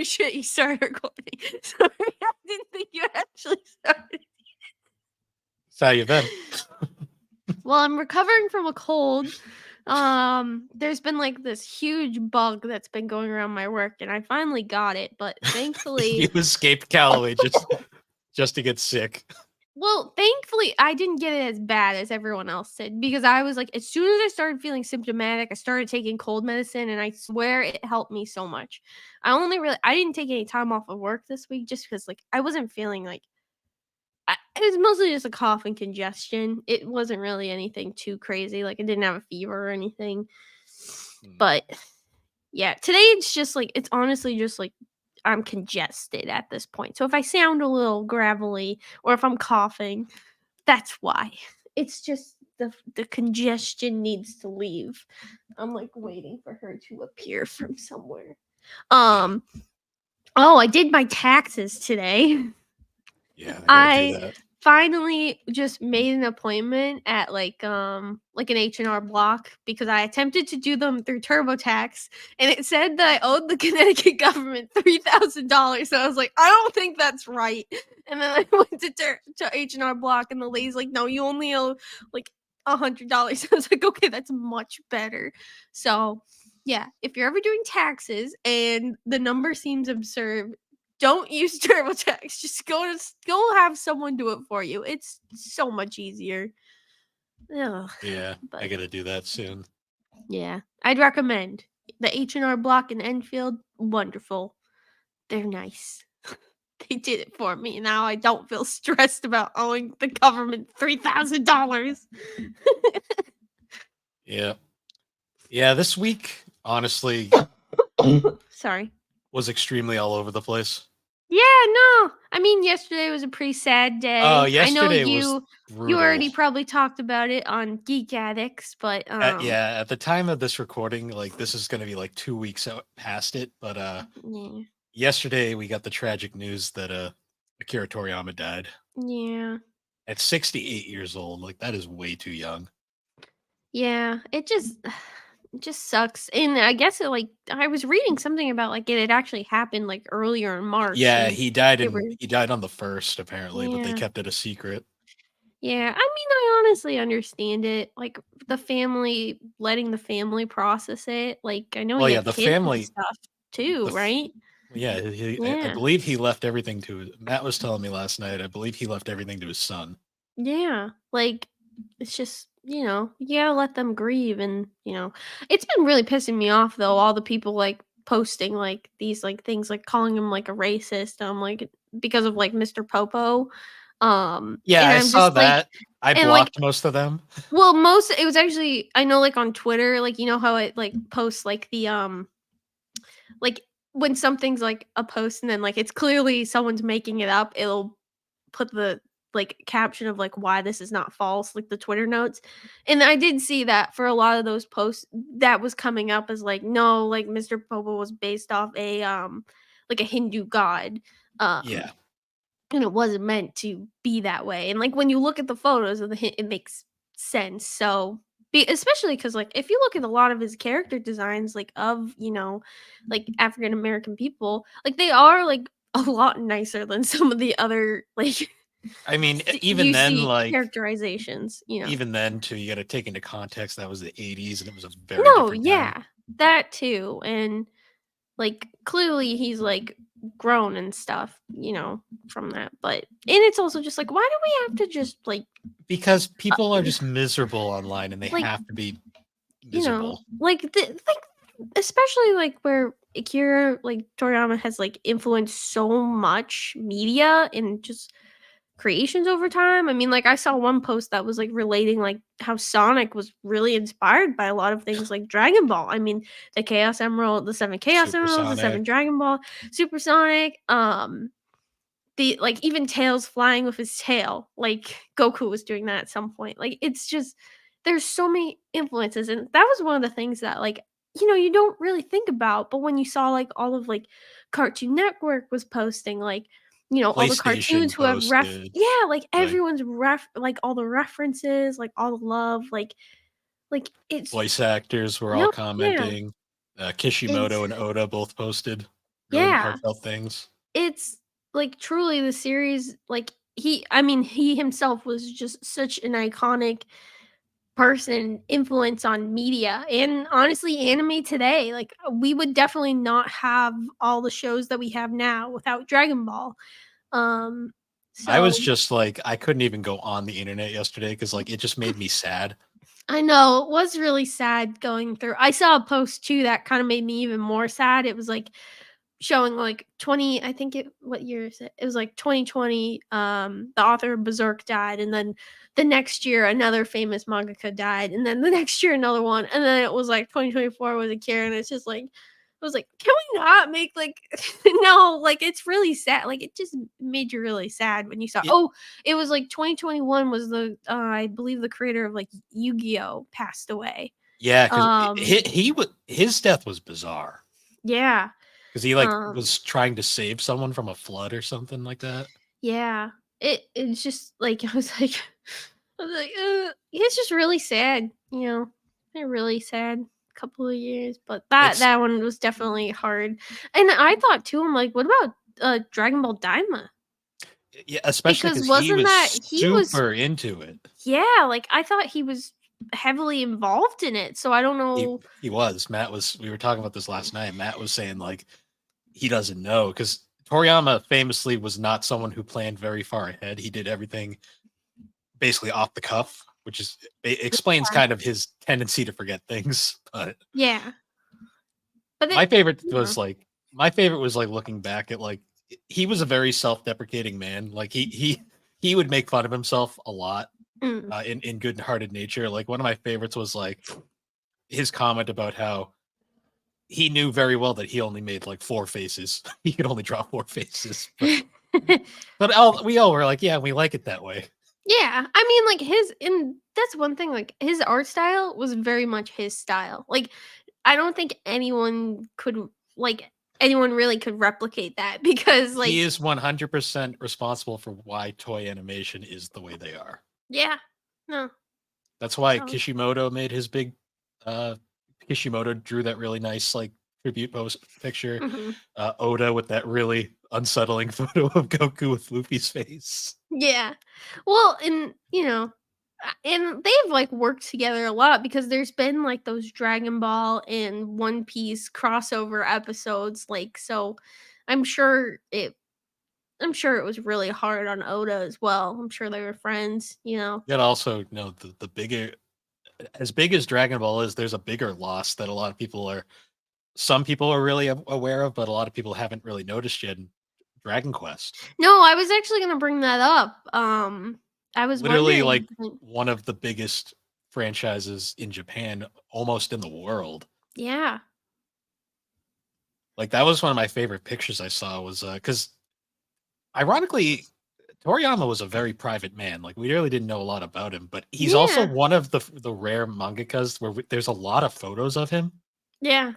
Oh shit, you started recording. Sorry, I didn't think you actually started. So how you been? Well, I'm recovering from a cold. There's been like this huge bug that's been going around my work, and I finally got it. But You thankfully, escaped Callaway just to get sick. thankfully, I didn't get it as bad as everyone else did because I was like, as soon as I started feeling symptomatic, I started taking cold medicine, and I swear it helped me so much. I didn't take any time off of work this week just because like I wasn't feeling like it was mostly just a cough and congestion. It wasn't really anything too crazy. Like I didn't have a fever or anything. But yeah, today it's honestly just like I'm congested at this point. So if I sound a little gravelly or if I'm coughing, that's why. It's just the congestion needs to leave. I'm like waiting for her to appear from somewhere. Um oh, I did my taxes today. Yeah, I gotta do I that. finally just made an appointment at like an H&R Block because I attempted to do them through TurboTax and it said that I owed the Connecticut government $3,000. So I was like, I don't think that's right. And then I went to H&R Block and the lady's like, no, you only owe like $100. I was like, okay, that's much better. So yeah, if you're ever doing taxes and the number seems absurd, don't use TurboTax. Just go have someone do it for you. It's so much easier. Ugh, Yeah, I but gotta do that soon. yeah, I'd recommend the H&R Block in Enfield. Wonderful. They're nice. They did it for me. Now I don't feel stressed about owing the government $3,000. Yeah. Yeah, this week, honestly, Sorry. was extremely all over the place. Yeah, no. I mean, yesterday was a pretty sad Oh, day. I know yesterday was you brutal. already probably talked about it on Geek Addicts, but Yeah, at the time of this recording, like this is gonna be like 2 weeks out past it, but yeah. yesterday we got the tragic news that Akira Toriyama died Yeah. at 68 years old. Like that is way too young. Yeah, it just sucks. And I guess I was reading something about like it had actually happened like earlier in March Yeah, and they were he died on the first apparently, but they yeah. kept it a secret. Yeah, I mean I honestly understand it. Like the family letting the family process it. Like I know Well, he yeah, had the kids and family, stuff the too, f- right? yeah, I Yeah. believe he left everything to Matt was telling me last night. I believe he left everything to his son. Yeah. Like it's just, you gotta let them grieve and, it's been really pissing me off though, all the people like posting like these like things like calling him like a racist, like because of like Mr. Popo. Yeah, And I I'm saw just like that. I and like blocked most of them. well most it was actually I know like on Twitter, like you know how it like posts like the like when something's like a post and then like it's clearly someone's making it up, it'll put the like caption of like why this is not false, like the Twitter notes. And I did see that for a lot of those posts that was coming up as like no, like Mr. Popo was based off a like a Hindu god. Um Yeah. and it wasn't meant to be that way. And like when you look at the photos of it makes sense. So especially because like if you look at a lot of his character designs like of like African American people, like they are like a lot nicer than some of the other like I mean, you see characterizations, even then too, you got to take into context that was the 80s and it was a very No, different time. yeah, that too, and like clearly he's like grown and stuff, from that. But and it's also just like, why do we have to just Because uh, people are just miserable online and they like have to be miserable. like especially like where Akira like Toriyama has like influenced so much media and just creations over time. I mean, like I saw one post that was like relating like how Sonic was really inspired by a lot of things like Dragon Ball. I mean, the Chaos Emerald, the 7 Chaos Emeralds, the 7 Supersonic. Dragon Ball, Supersonic, the like even Tails flying with his tail. Like Goku was doing that at some point. Like it's just there's so many influences and that was one of the things that like you don't really think about, but when you saw like all of like Cartoon Network was posting like all the cartoons PlayStation who have posted, yeah, like like everyone's like all the references, like all the love, like it's voice actors were all no, yeah, commenting. Kishimoto it's and Oda both posted. really Yeah. heartfelt things. It's, like, truly the series, like, I mean, he himself was just such an iconic person, influence on media, and honestly, anime today. Like, we would definitely not have all the shows that we have now without Dragon Ball. Um, I was so just like, I couldn't even go on the internet yesterday because like it just made me sad. I know, it was really sad going through. I saw a post too that kinda made me even more sad. It was, like, showing, like, 20, I think what year is it? It was, like, 2020, the author of Berserk died, and then the next year, another famous mangaka died, and then the next year, another one, and then it was, like, 2024 was Akira, and it's just, like I was like, "Can we not make, like" No, like, it's really sad, like, it just made you really sad when you saw Yeah, oh, it was, like, 2021 was I believe the creator of, like, Yu-Gi-Oh! Passed away. yeah, because Um, his death was bizarre yeah, because he like um was trying to save someone from a flood or something like that. Yeah. It's just like I was like I was like, it's just really sad, you know. Really sad couple of years, but It's that one was definitely hard. And I thought too, I'm like, what about Dragon Ball Daima? yeah, especially Because because he wasn't was that he was super into it. yeah, like I thought he was heavily involved in it. So I don't He know. he was. Matt was. We were talking about this last night. Matt was saying like he doesn't know because Toriyama famously was not someone who planned very far ahead. He did everything basically off the cuff, which is it explains kind of his tendency to forget things. But Yeah. But my it favorite you know. was like my favorite was like looking back at like he was a very self-deprecating man. Like he would make fun of himself a lot Mm. in good-hearted nature. Like one of my favorites was like his comment about how he knew very well that he only made like four faces. He could only draw four faces, but all we all were like, yeah, we like it that way. Yeah, I mean, like, his and that's one thing, like, his art style was very much his style. Like, I don't think anyone really could replicate that because, He like is 100% responsible for why toy animation is the way they are. yeah. No. That's why So Kishimoto made his big uh Kishimoto drew that really nice like tribute post picture. mhm. Oda with that really unsettling photo of Goku with Luffy's face. Yeah. Well, and, and they've, like, worked together a lot because there's been, like, those Dragon Ball and One Piece crossover episodes, like, so I'm sure it I'm sure it was really hard on Oda as well. I'm sure they were friends, you know? Yet also, you know, the bigger as big as Dragon Ball is, there's a bigger loss that a lot of people are some people are really aware of, but a lot of people haven't really noticed yet. Dragon Quest, No, I was actually gonna bring that up. I was literally wondering like one of the biggest franchises in Japan, almost in the world. yeah. Like that was one of my favorite pictures I saw was because ironically Toriyama was a very private man. Like we really didn't know a lot about him, but he's also Yeah. one of the rare mangakas where there's a lot of photos of him Yeah.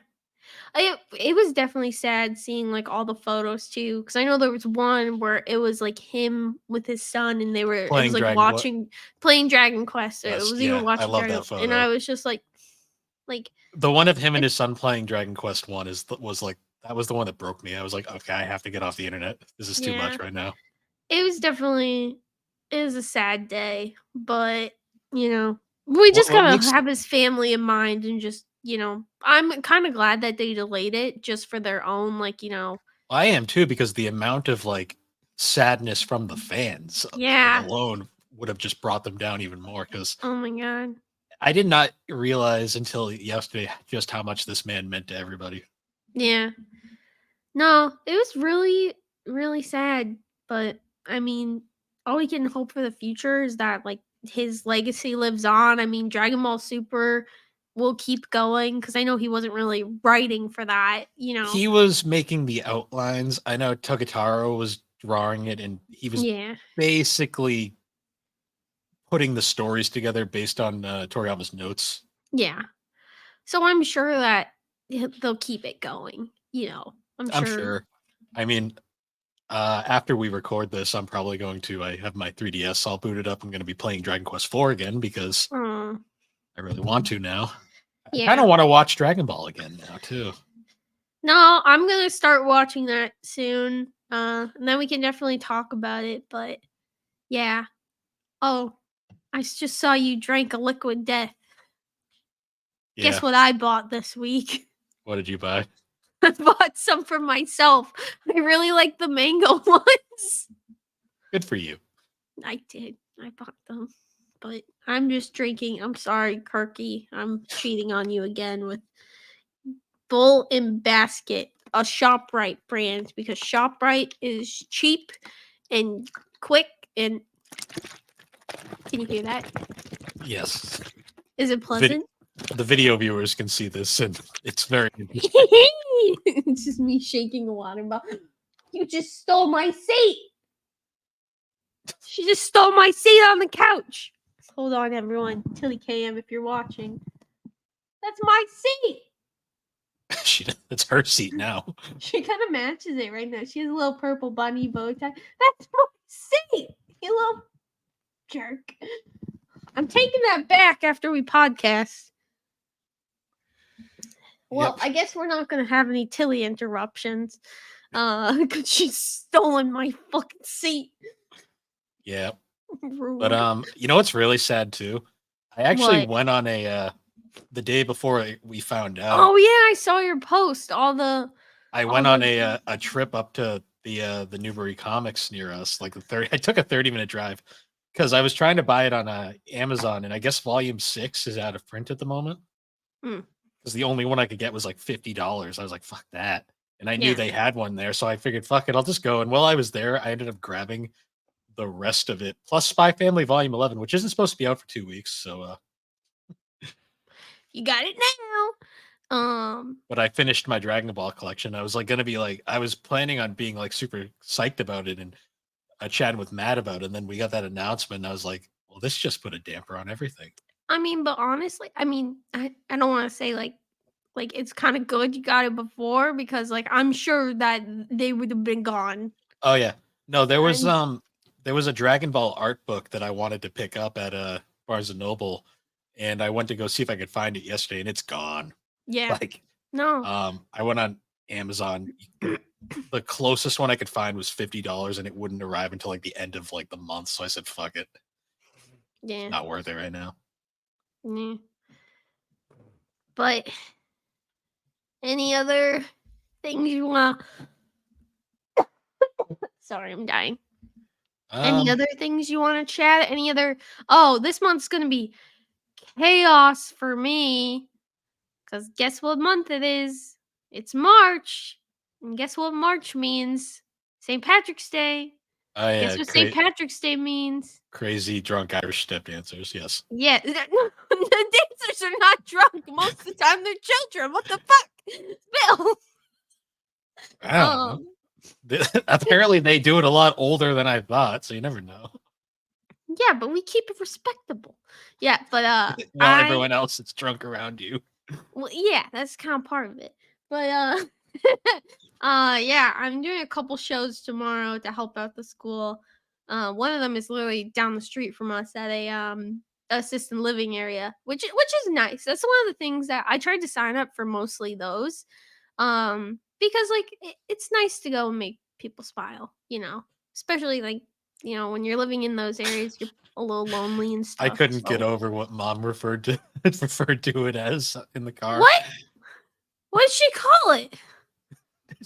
It was definitely sad seeing, like, all the photos too, because I know there was one where it was, like, him with his son, and it was, playing like, playing Dragon Quest, it Quest. was even Yeah, I watching love Dragon that and I photo. was just like, The one of him and it his son playing Dragon Quest One was like that was the one that broke me. I was like, okay, I have to get off the internet. This is too yeah. much right now. It was definitely it was a sad day, but, we just What gotta makes have his family in mind and just, I'm kinda glad that they delayed it just for their own, I am too because the amount of like sadness from the fans like yeah. alone would have just brought them down even more because Oh my god. I did not realize until yesterday just how much this man meant to everybody. Yeah. No, it was really, really sad, but, I mean, all we can hope for the future is that, like, his legacy lives on. I mean, Dragon Ball Super will keep going because I know he wasn't really writing for that, you know? He was making the outlines. I know Togetaro was drawing it, and he was Yeah. basically putting the stories together based on Toriyama's notes. Yeah. So I'm sure that they'll keep it going, I'm I'm sure. sure. I mean, after we record this, I'm probably going to. I have my 3DS all booted up. I'm going to be playing Dragon Quest IV again because I really want to now. I kind Yeah. of want to watch Dragon Ball again now too. No, I'm gonna start watching that soon. And then we can definitely talk about it. But yeah. Oh, just saw you drank a liquid death. Yeah. Guess what I bought this week? What did you buy? I bought some for myself. I really like the mango ones. Good for you. I did. I bought them. But I'm just drinking. I'm sorry, Kirky. I'm cheating on you again with Bull and Basket, a ShopRite brand, because ShopRite is cheap and quick. And can you hear that? Yes. Is it Vid- pleasant? the video viewers can see this, and it's very. It's just me shaking a water bottle. You just stole my seat. She just stole my seat on the couch. Hold on, everyone. Tilly KM, if you're watching. That's my seat. It's her seat now. She kind of matches it right now. She has a little purple bunny bow tie. That's my seat. You little jerk. I'm taking that back after we podcast. Well, Yep. I guess we're not gonna have any Tilly interruptions. Because she's stolen my fucking seat. Yeah. Rude. But you know what's really sad too? I actually What? went on the day before we found out. Oh yeah, I saw your post. I went on a trip up to the Newbury Comics near us. Like I took a 30-minute drive because I was trying to buy it on Amazon, and I guess Volume 6 is out of print at the moment. Because the only one I could get was like $50. I was like, fuck that. And I knew they had one there, so I figured, fuck it, I'll just go. And while I was there, I ended up grabbing the rest of it, plus Spy Family Volume 11, which isn't supposed to be out for 2 weeks. So you got it now. But I finished my Dragon Ball collection. I was like gonna be like, I was planning on being like super psyched about it, and I chatted with Matt about it, and then we got that announcement, and I was like, well, this just put a damper on everything. I mean, but honestly, I don't want to say like it's kind of good you got it before, because like I'm sure that they would have been gone. Oh yeah. No, there was a Dragon Ball art book that I wanted to pick up at Barnes and Noble, and I went to go see if I could find it yesterday, and it's gone. Yeah. Like No. I went on Amazon. The closest one I could find was $50, and it wouldn't arrive until like the end of like the month. So I said, fuck it. Yeah. It's not worth it right now. Yeah. But any other things you want? Sorry, I'm dying. Any other things you want to chat? Any other? Oh, this month's gonna be chaos for me. Cause guess what month it is? It's March. And guess what March means? St. Patrick's Day. Oh yeah, Guess what St. Patrick's Day means? Crazy drunk Irish step dancers. Yes. Yeah, the dancers are not drunk most of the time. They're children. What the fuck, Bill? I don't know. Apparently, they do it a lot older than I thought, so you never know. Yeah, but we keep it respectable. Yeah, but While everyone else is drunk around you. Well, yeah, that's kind of part of it. But yeah, I'm doing a couple shows tomorrow to help out the school. One of them is literally down the street from us at a assisted living area, which is nice. That's one of the things that I tried to sign up for, mostly those. Because like it's nice to go and make people smile, especially like, when you're living in those areas, you're a little lonely and stuff. I couldn't get over what Mom referred to it as in the car. What? What did she call it?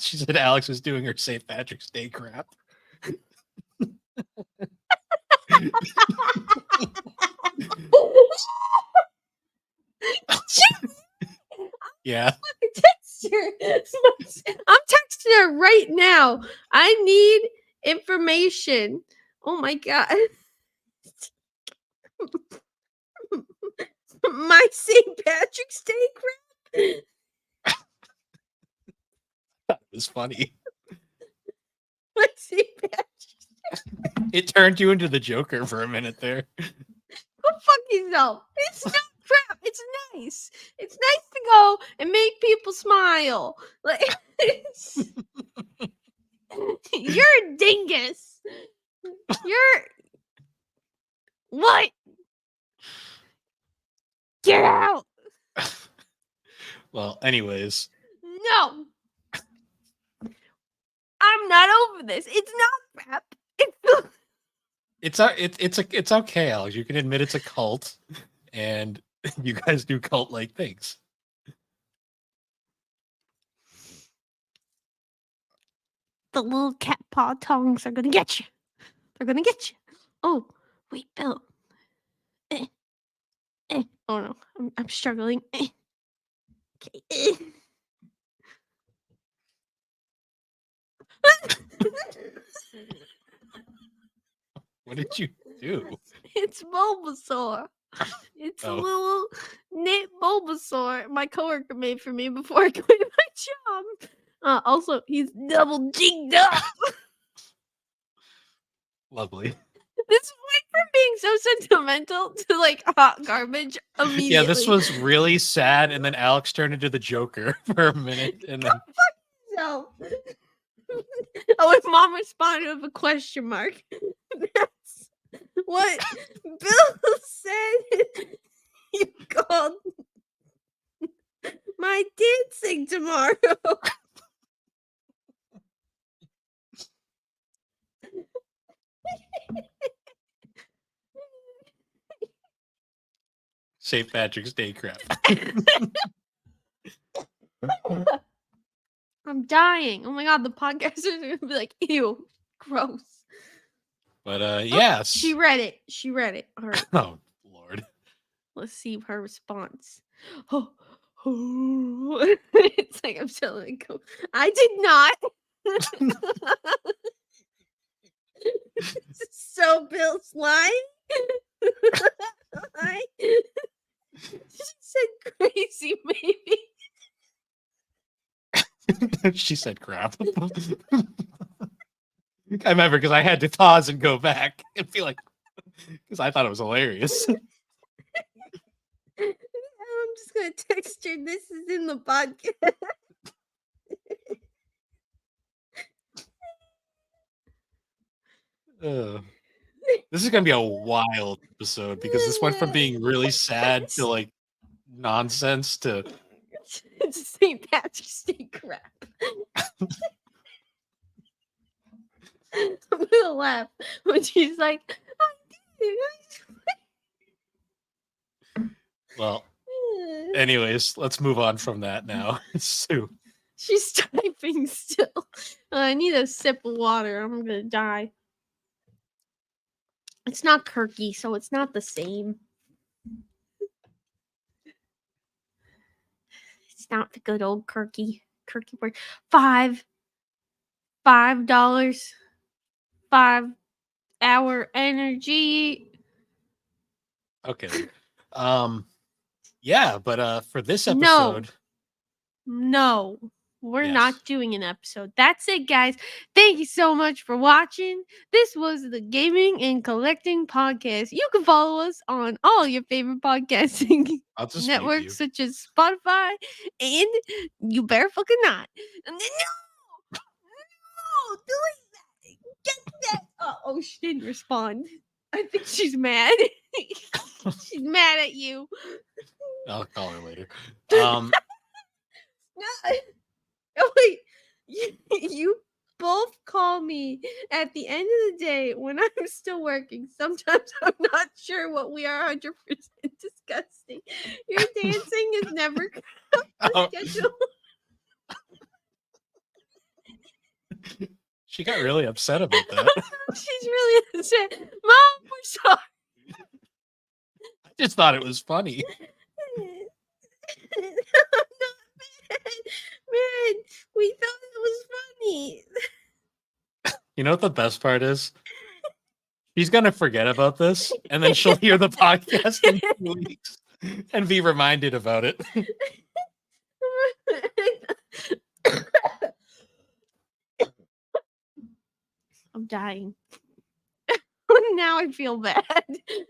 She said Alex was doing her St. Patrick's Day crap. Yeah. I'm texting her right now. I need information. Oh my god. My St. Patrick's Day crap. That was funny. My St. Patrick's Day. It turned you into the Joker for a minute there. Go fuck yourself. It's not crap. It's nice. It's nice to go and make people smile. Like you're a dingus. You're what? Get out. Well, anyways. No. over this. It's not crap. It's okay, Alex. You can admit it's a cult, and you guys do cult-like things. The little cat paw tongues are gonna get you. They're gonna get you. Oh, wait, Bill. Oh no, I'm struggling. Okay. What did you do? It's Bulbasaur. It's a little knit Bulbasaur my coworker made for me before I quit my job. Also, he's double jigged up. Lovely. This went from being so sentimental to like hot garbage immediately. Yeah, this was really sad, and then Alex turned into the Joker for a minute, and then So, oh, and Mom responded with a question mark. That's what Bill said. You called my dancing tomorrow. St. Patrick's Day crap. I'm dying. Oh my god, the podcasters are gonna be like, ew, gross. But yes. She read it. She read it. All right. Oh Lord. Let's see her response. Oh, it's like I'm telling you. I did not. So Bill's lying. She said crazy baby. She said crap. I remember because I had to pause and go back and feel like, because I thought it was hilarious. I'm just gonna text her. This is in the podcast. This is gonna be a wild episode because this went from being really sad to like nonsense to It's St. Patrick's Day crap. I'm gonna laugh when she's like, I did. Well, anyways, let's move on from that now. Sue. She's typing still. I need a sip of water. I'm gonna die. It's not Kirky, so it's not the same. It's not the good old Kirky. Kirky word. $5. $5. 5-hour energy. Okay. Yeah, but for this episode. No. We're Yes. not doing an episode. That's it, guys. Thank you so much for watching. This was the Gaming and Collecting Podcast. You can follow us on all your favorite podcasting I'll just mute you. networks such as Spotify, and you better fucking not. And then, no, delete that. Get that. Oh, she didn't respond. I think she's mad. She's mad at you. I'll call her later. No. Oh, wait, you both call me at the end of the day when I'm still working. Sometimes I'm not sure what we are 100% discussing. Your dancing is never Oh, scheduled. she got really upset about that. She's really upset. Mom, we're sorry. I just thought it was funny. I'm not mad. Man, we thought it was funny. You know what the best part is? She's gonna forget about this, and then she'll hear the podcast in 2 weeks and be reminded about it. I'm dying. Now I feel bad.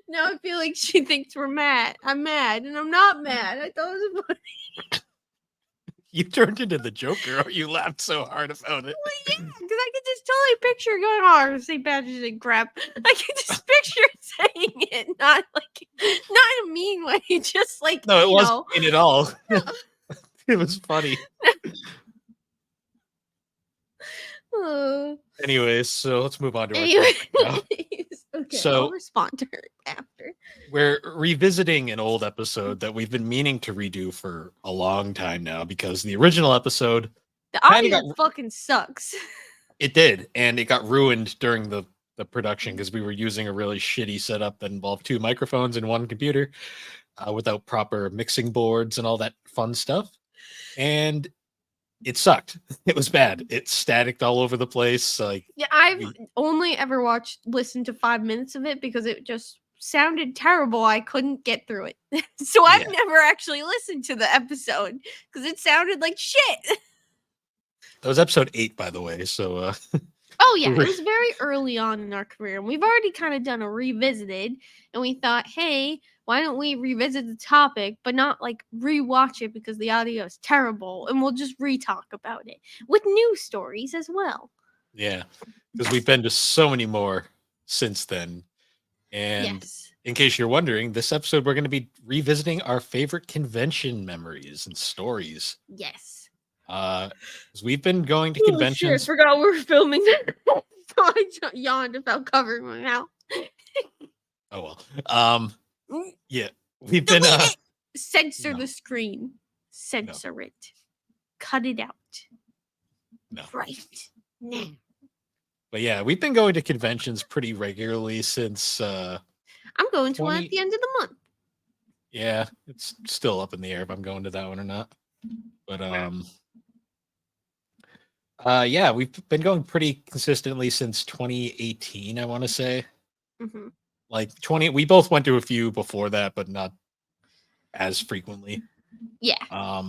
Now I feel like she thinks we're mad. I'm mad, and I'm not mad. I thought it was funny. You turned into the Joker, or you laughed so hard about it. Well, yeah, because I could just totally picture her going, "Oh, St. Patrick's Day crap." I could just picture her saying it, not in a mean way, just like No, it you wasn't know. mean at all. It was funny. Uh, Anyways, so let's move on to our anyways, topic now. okay, I'll So respond to her after. we're revisiting an old episode that we've been meaning to redo for a long time now because the original episode The kind of audio got fucking sucks. it did, and it got ruined during the production because we were using a really shitty setup that involved two microphones and one computer without proper mixing boards and all that fun stuff. And it sucked. It was bad. It staticked all over the place. Like Yeah, I've we, only ever listened to 5 minutes of it because it just sounded terrible. I couldn't get through it. So I've yeah, never actually listened to the episode because it sounded like shit. that was episode 8, by the way. So Oh yeah, we it was very early on in our career, and we've already kind of done a revisited, and we thought, hey, why don't we revisit the topic, but not like rewatch it because the audio is terrible, and we'll just re-talk about it with new stories as well. yeah, because we've been to so many more since then. And Yes. in case you're wondering, this episode we're going to be revisiting our favorite convention memories and stories. Yes. 'Cause we've been going to Oh shit, I conventions. forgot we were filming. So I yawned about covering my mouth. Oh well. Yeah, we've been Censor no, the screen. Censor it. Cut it out. no. Right now. But yeah, we've been going to conventions pretty regularly since I'm going to one at 20 the end of the month. yeah, it's still up in the air if I'm going to that one or not. But yeah, we've been going pretty consistently since 2018, I want to say. Mhm. Like 20 we both went to a few before that, but not as frequently. Yeah.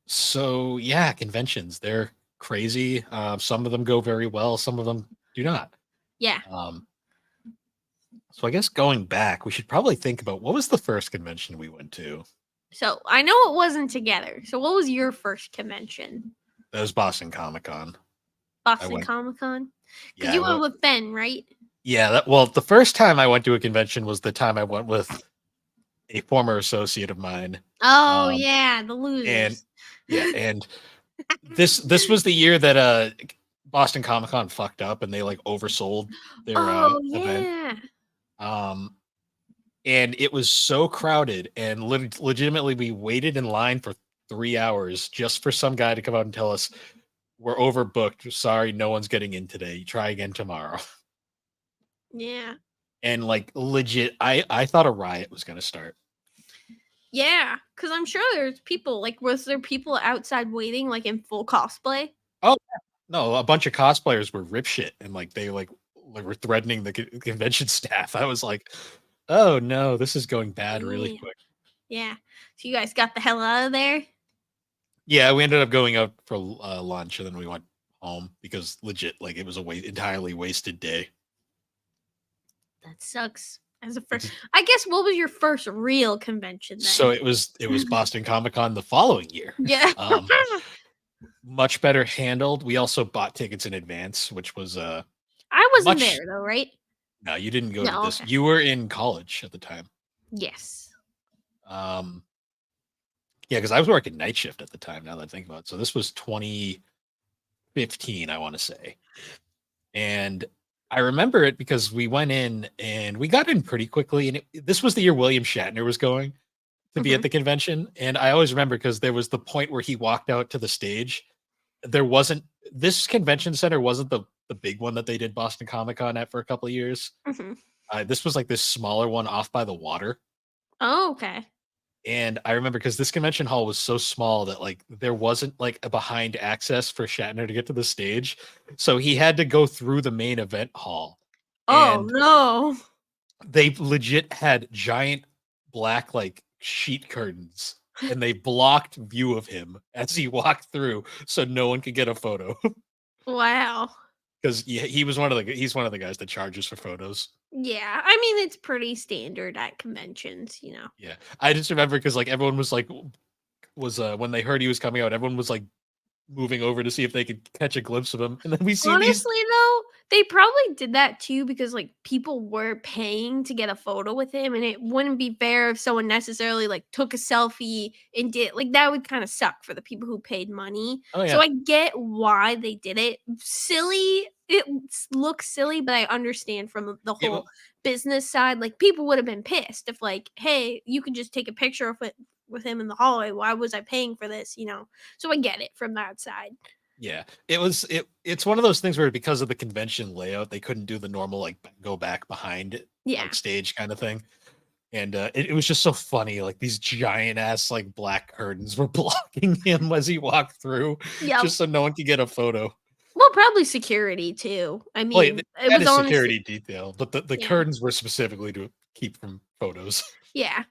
So yeah, conventions, they're crazy. Some of them go very well, some of them do not. Yeah. So I guess going back, we should probably think about what was the first convention we went to? So I know it wasn't together. So what was your first convention? That was Boston Comic Con. Boston went- Comic Con? Because Yeah, you went with Ben, right? yeah. Well, the first time I went to a convention was the time I went with a former associate of mine. Oh Um, yeah, the losers. And this was the year that Boston Comic Con fucked up and they like oversold their Oh event. yeah. And it was so crowded and legitimately we waited in line for 3 hours just for some guy to come out and tell us we're overbooked. Sorry, no one's getting in today. Try again tomorrow. Yeah. And like legit, I thought a riot was gonna start. Yeah, because I'm sure there's people, like, was there people outside waiting, like, in full cosplay? Oh no, a bunch of cosplayers were rip shit and like they were threatening the convention staff. I was like, oh no, this is going bad really Yeah. quick. Yeah. So you guys got the hell out of there? Yeah, we ended up going out for lunch and then we went home because legit, like it was a entirely wasted day. That sucks. As a first, I guess, what was your first real convention then? So it was Boston Comic Con the following year. Yeah. Much better handled. We also bought tickets in advance, which was I wasn't much- there though, right? no, you didn't go No, to this. okay. You were in college at the time. Yes. Yeah, because I was working night shift at the time. Now that I think about it, so this was 2015, I want to say, and I remember it because we went in and we got in pretty quickly. And this was the year William Shatner was going to be at the convention, and I always remember because there was the point where he walked out to the stage. There wasn't this convention center wasn't the big one that they did Boston Comic Con at for a couple of years. Mhm. This was like this smaller one off by the water. Oh, okay. And I remember because this convention hall was so small that like there wasn't like a behind access for Shatner to get to the stage. So he had to go through the main event hall. Oh And no. they legit had giant black like sheet curtains and they blocked view of him as he walked through so no one could get a photo. Wow. Because he's one of the guys that charges for photos. Yeah. I mean, it's pretty standard at conventions, you know. Yeah. I just remember because like everyone was when they heard he was coming out, everyone was like moving over to see if they could catch a glimpse of him. And then we see these Honestly, though, They probably did that too because, like, people were paying to get a photo with him, and it wouldn't be fair if someone necessarily, like, took a selfie and did like, that would kinda suck for the people who paid money. Oh So yeah. I get why they did it. Silly, looks silly, but I understand from the It wa- whole business side, like, people would have been pissed if, like, "Hey, you can just take a picture of it with him in the hallway. Why was I paying for this?" You know? So I get it from that side. yeah. It's one of those things where because of the convention layout, they couldn't do the normal like go back behind it, Yeah. like stage kind of thing. And it was just so funny. Like these giant ass like black curtains were blocking him as he walked through, Yep. just so no one could get a photo. Well, probably security too. I Well, yeah, mean, it that was is honestly security detail, but the yeah, curtains were specifically to keep from photos. yeah.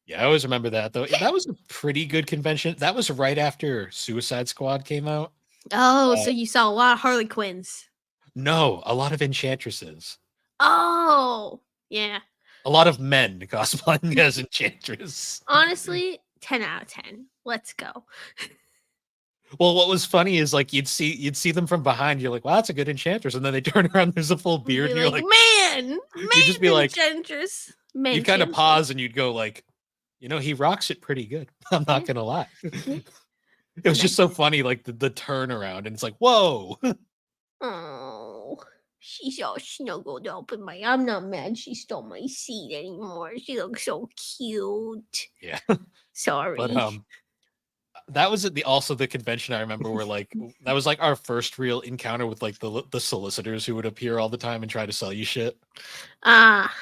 Yeah, I always remember that though. That was a pretty good convention. That was right after Suicide Squad came out. Oh, Uh, so you saw a lot of Harley Quinns. no, a lot of enchantresses. Oh, yeah. A lot of men cosplaying as Enchantress. Honestly, 10 out of 10. Let's go. Well, what was funny is like you'd see them from behind. You're like, "Wow, that's a good Enchantress," and then they turn around. There's a full beard, Be and you're like, like, "Man, you'd just be like, Enchantress. you'd kind of Manchantress." pause and you'd go like, he rocks it pretty good. I'm Yeah, not gonna lie. yeah. It was just Nice. so funny, like the turnaround, and it's like, whoa. Oh, she's all snuggled up in my I'm not mad she stole my seat anymore. She looks so cute. Yeah, but Sorry. that was at the also the convention I remember where like that was like our first real encounter with like the solicitors who would appear all the time and try to sell you shit. Ah,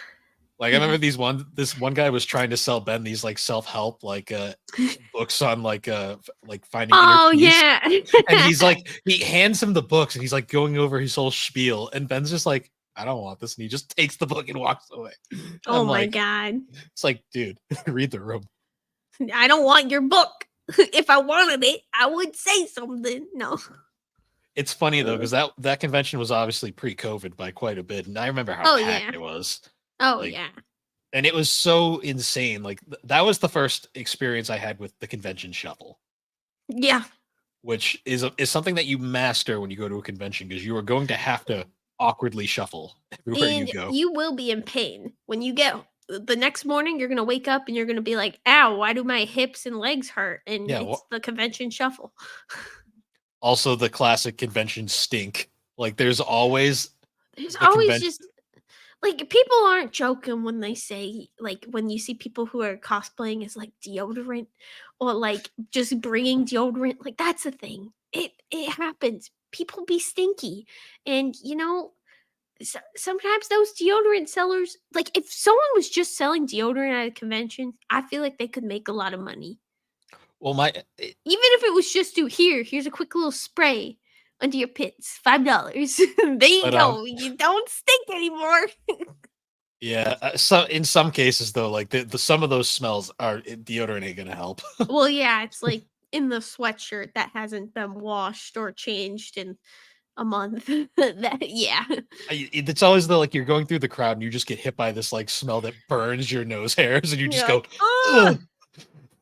Like I yeah. remember this one guy was trying to sell Ben these like self-help like books on like finding inner Oh, peace. yeah. And he's like he hands him the books and he's like going over his whole spiel and Ben's just like, I don't want this, and he just takes the book and walks away. Oh I'm my like, god. it's like, dude, read the room. I don't want your book. If I wanted it, I would say something. No. It's funny though, Uh, because that convention was obviously pre-COVID by quite a bit, and I remember how Oh, packed yeah. it was. Oh, Like, yeah. and it was so insane. Like that was the first experience I had with the convention shuffle, Yeah. which is something that you master when you go to a convention because you are going to have to awkwardly shuffle everywhere you And go. you will be in pain. When you get the next morning, you're gonna wake up and you're gonna be like, "Ow, why do my hips and legs hurt?" And Yeah. it's the convention shuffle. Also, the classic convention stink. Like, there's always There's the always convention. just like, people aren't joking when they say like, when you see people who are cosplaying as, like, deodorant or, like, just bringing deodorant, like, that's a thing. It happens. People be stinky, and, sometimes those deodorant sellers like, if someone was just selling deodorant at a convention, I feel like they could make a lot of money. Well, my Even if it was just here's a quick little spray under your pits, $5. There you but go. You don't stink anymore. yeah. So in some cases though, like the some of those smells are deodorant ain't gonna help. Well, yeah, it's like in the sweatshirt that hasn't been washed or changed in a month. That yeah. It's always the like you're going through the crowd and you just get hit by this like smell that burns your nose hairs and you just You're go, like, "Ugh,"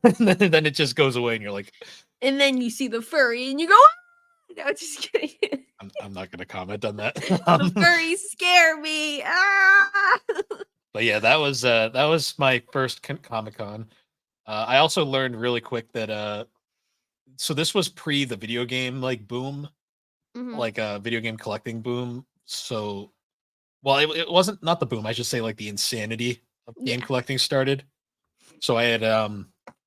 ugh, and then it just goes away and you're like, and then you see the furry and you go, "Ah!" No, just kidding. I'm not gonna comment on that. The furries scare me. Ah! But yeah, that was my first Comic Con. I also learned really quick that so this was pre the video game like boom, Mhm. like video game collecting boom. So well, it wasn't not the boom. I should say like the insanity of game Yeah. collecting started. So I had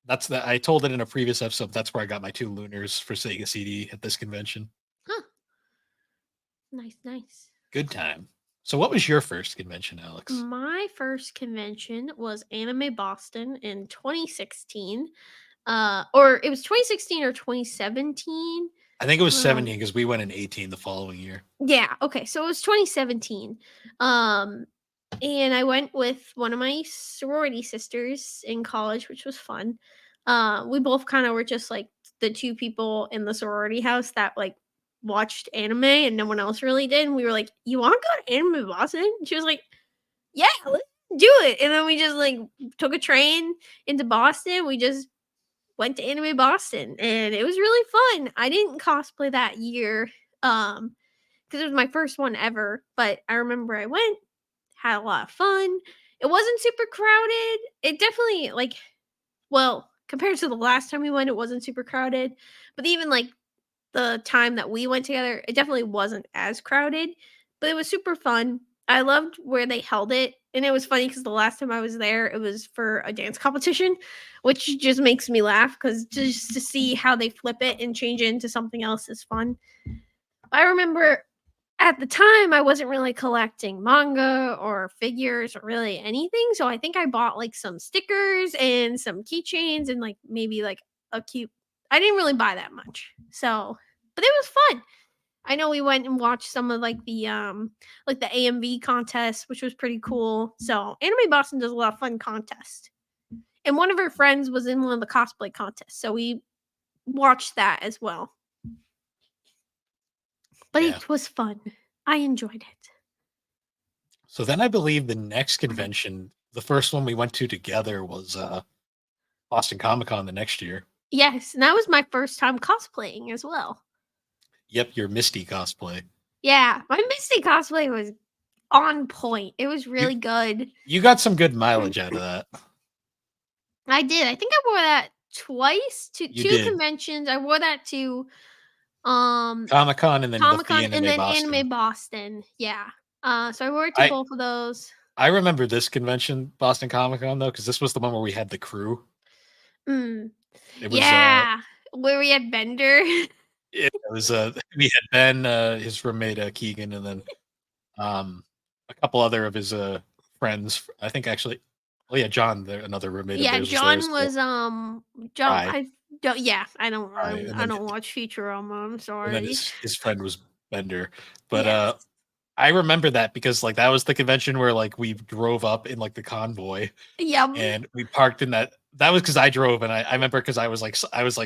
that's that I told it in a previous episode. That's where I got my two Lunars for Sega CD at this convention. Huh. Nice, nice. Good time. So what was your first convention, Alex? My first convention was Anime Boston in 2016. Or it was 2016 or 2017. I think it was Um, 17 because we went in 18 the following year. yeah, okay, so it was 2017. Um, and I went with one of my sorority sisters in college, which was fun. We both kind of were just like the two people in the sorority house that like watched anime and no one else really did. And we were like, "You want to go to Anime Boston?" And she was like, "Yeah, let's do it." And then we just like took a train into Boston. We just went to Anime Boston and it was really fun. I didn't cosplay that year. Um because it was my first one ever. But I remember I went, had a lot of fun. It wasn't super crowded. It definitely like, well, compared to the last time we went, it wasn't super crowded. But even like the time that we went together, it definitely wasn't as crowded, but it was super fun. I loved where they held it, and it was funny because the last time I was there, it was for a dance competition, which just makes me laugh because just to see how they flip it and change it into something else is fun. I remember at the time I wasn't really collecting manga or figures or really anything, so I think I bought like some stickers and some keychains and like maybe like a cute. I didn't really buy that much, so but it was fun. I know we went and watched some of like the AMV contest, which was pretty cool. So Anime Boston does a lot of fun contests, and one of her friends was in one of the cosplay contests, so we watched that as well. But Yeah. it was fun. I enjoyed it. So then I believe the next convention, the first one we went to together was Boston Comic Con the next year. Yes, and that was my first time cosplaying as well. Yep, your Misty cosplay. Yeah, my Misty cosplay was on point. It was You really good. you got some good mileage out of that. I did. I think I wore that twice to You 2 did. conventions. I wore that to um Comic Con and then the Comic-Con and Anime then Boston. Anime Boston. Yeah. So I wore it to I both of those. I remember this convention, Boston Comic Con, though, because this was the one where we had the crew. Mm. It was Yeah. Where we had Bender. it was we had Ben, his roommate Keegan, and then a couple other of his friends. I think actually, oh yeah, John, another roommate of Yeah, theirs was there as John well. was John Right, I don't yeah, right, and I then don't watch Futurama, I'm sorry. his friend was Bender. But Yes. I remember that because like that was the convention where like we drove up in like the convoy Yep. and we parked in that. That was because I drove and I remember because I was like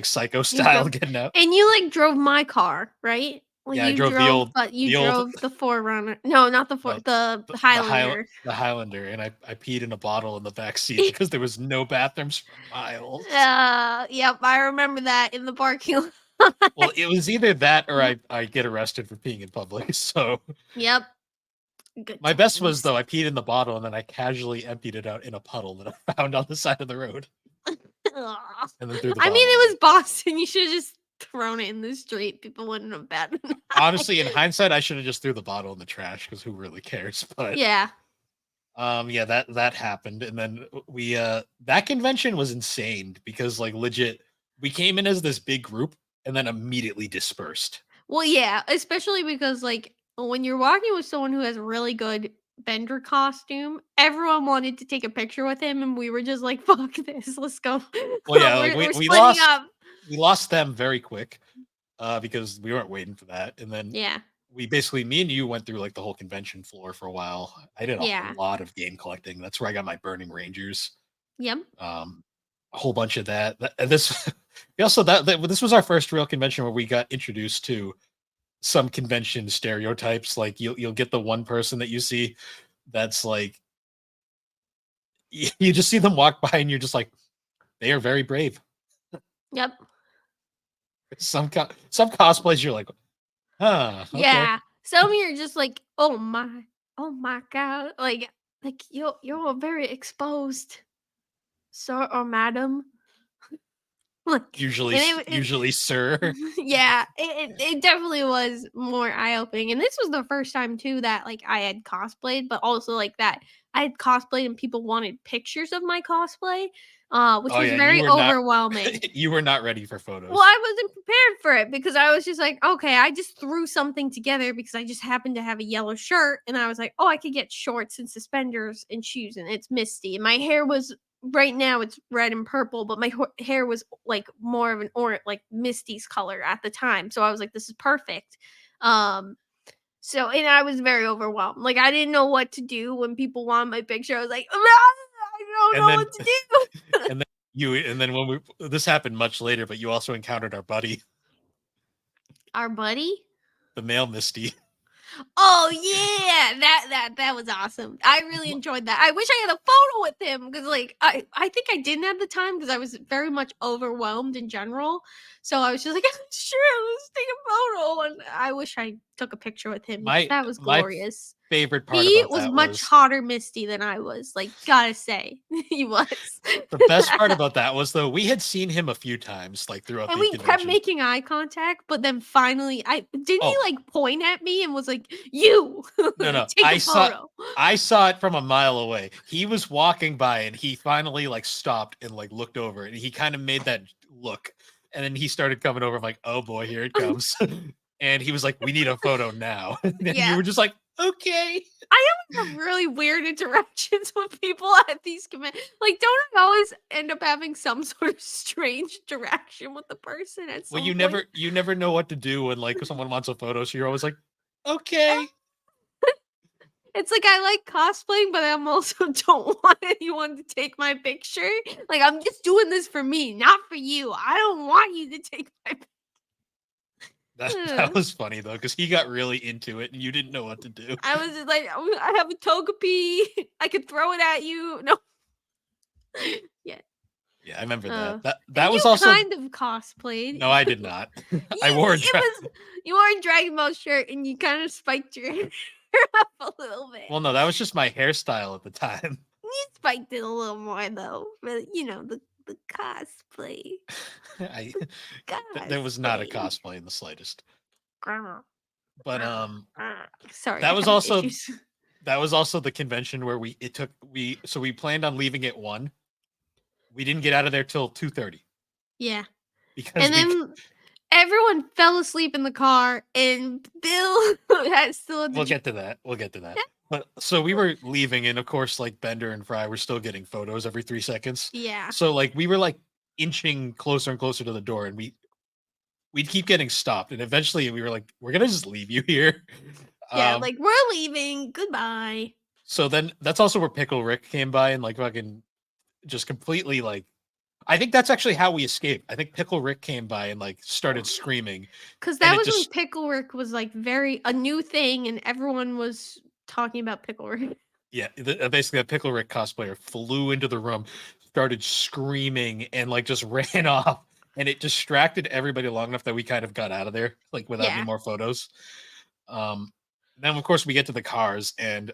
psycho You style drove getting out. and you, like, drove my car, right? Like, Yeah, I drove the old you the old drove the 4Runner. No, not the 4 no, the Highlander. the Highlander, and I peed in a bottle in the back seat because there was no bathrooms for miles. Yep, I remember that in the parking lot. Well, it was either that or I get arrested for peeing in public. So Yep, good my best was times. though I peed in the bottle and then I casually emptied it out in a puddle that I found on the side of the road Aw. and then threw the I mean, bottle it away. was Boston, you should've just thrown it in the street, people wouldn't have batted an eye. Honestly, in hindsight, I should have just threw the bottle in the trash because who really cares? But Yeah, yeah, that happened, and then we that convention was insane because like legit, we came in as this big group and then immediately dispersed. well, yeah, especially because, like, when you're walking with someone who has a really good Bender costume, everyone wanted to take a picture with him, and we were just like, "Fuck this, let's go." Well, yeah, like We're splitting up. we lost them very quick because we weren't waiting for that, and then Yeah, we basically me and you went through like the whole convention floor for a while. I did a yeah, lot of game collecting. That's where I got my Burning Rangers. yep, Um, a whole bunch of that. And this we also that this was our first real convention where we got introduced to some convention stereotypes. Like you'll get the one person that you see that's like you just see them walk by and you're just like they are very brave. yep. Some cosplays you're like, huh, okay. Yeah. Some of you are just like, oh my god." Like, you're very exposed, sir or madam. Like, Usually and it usually sir. yeah, it definitely was more eye-opening, and this was the first time too that, like, I had cosplayed, but also, like, that I had cosplayed and people wanted pictures of my cosplay, which Oh was yeah, and you very were not overwhelming. you were not ready for Well, photos. I wasn't prepared for it because I was just like, "Okay, I just threw something together because I just happened to have a yellow shirt," and I was like, "Oh, I could get shorts and suspenders and shoes," and it's Misty, and my hair was right now it's red and purple, but my hair was, like, more of an like, Misty's color at the time, so I was like, "This is perfect." Um, so and I was very overwhelmed, like, I didn't know what to do when people wanted my picture, I was like, "Ah, I don't And know then what to do." and then and then when we this happened much later, but you also encountered our buddy, Our buddy? the male Misty. Oh yeah, that was awesome. I really enjoyed that. I wish I had a photo with him because like I think I didn't have the time because I was very much overwhelmed in general. So I was just like, sure, let's take a photo. And I wish I took a picture with him because My that was my glorious. favorite part He about was that much was hotter Misty than I was. Like, gotta say, he was. the best part about that was though we had seen him a few times like throughout And the we kept convention. making eye contact, but then finally, I didn't he Oh, like point at me and was like, "You no. take a photo." I saw it from a mile away. He was walking by and he finally like stopped and like looked over and he kind of made that look. And then he started coming over. I'm like, oh boy, here it comes. And he was like, we need a photo now. And you Yeah. were just like, okay. I always have really weird interactions with people at these like, don't I always end up having some sort of strange interaction with the person at Well, some point? you never know what to do when like someone wants a photo. So you're always like, okay. It's like I like cosplaying, but I'm also don't want anyone to take my picture. Like, I'm just doing this for me, not for you. I don't want you to take my That picture. was funny though, because he got really into it and you didn't know what to do. I was just like, "Oh, I have a Togepi. I could throw it at you." No. Yeah. Yeah, I remember Uh, that. and That was you also kind of cosplayed. no, I did not. I You wore a it was you wore a Dragon Ball shirt and you kind of spiked your hair up a little bit. well, no, that was just my hairstyle at the time. You spiked it a little more though, but you know the cosplay, I the there was not a cosplay. cosplay in the slightest. Grr, But grr, grr. Sorry, that I was have also issues. the convention where we planned on leaving at 1. We didn't get out of there till 2:30 Yeah, because and then everyone fell asleep in the car, and Bill had still had the we'll get to that. We'll get to that. yeah. But so we were leaving, and of course, like Bender and Fry were still getting photos every 3 seconds. Yeah. So like we were like inching closer and closer to the door, and we'd keep getting stopped, and eventually we were like, we're gonna just leave you here. Yeah, Um, like, "We're leaving, goodbye." so then that's also where Pickle Rick came by and like fucking just completely like I think that's actually how we escaped. I think Pickle Rick came by and like started screaming, Because and that it was when just Pickle Rick was, like, very a new thing, and everyone was talking about Pickle Rick. yeah, basically a Pickle Rick cosplayer flew into the room, started screaming, and like just ran off, and it distracted everybody long enough that we kind of got out of there like without any Yeah, more photos. Um, then of course we get to the cars, and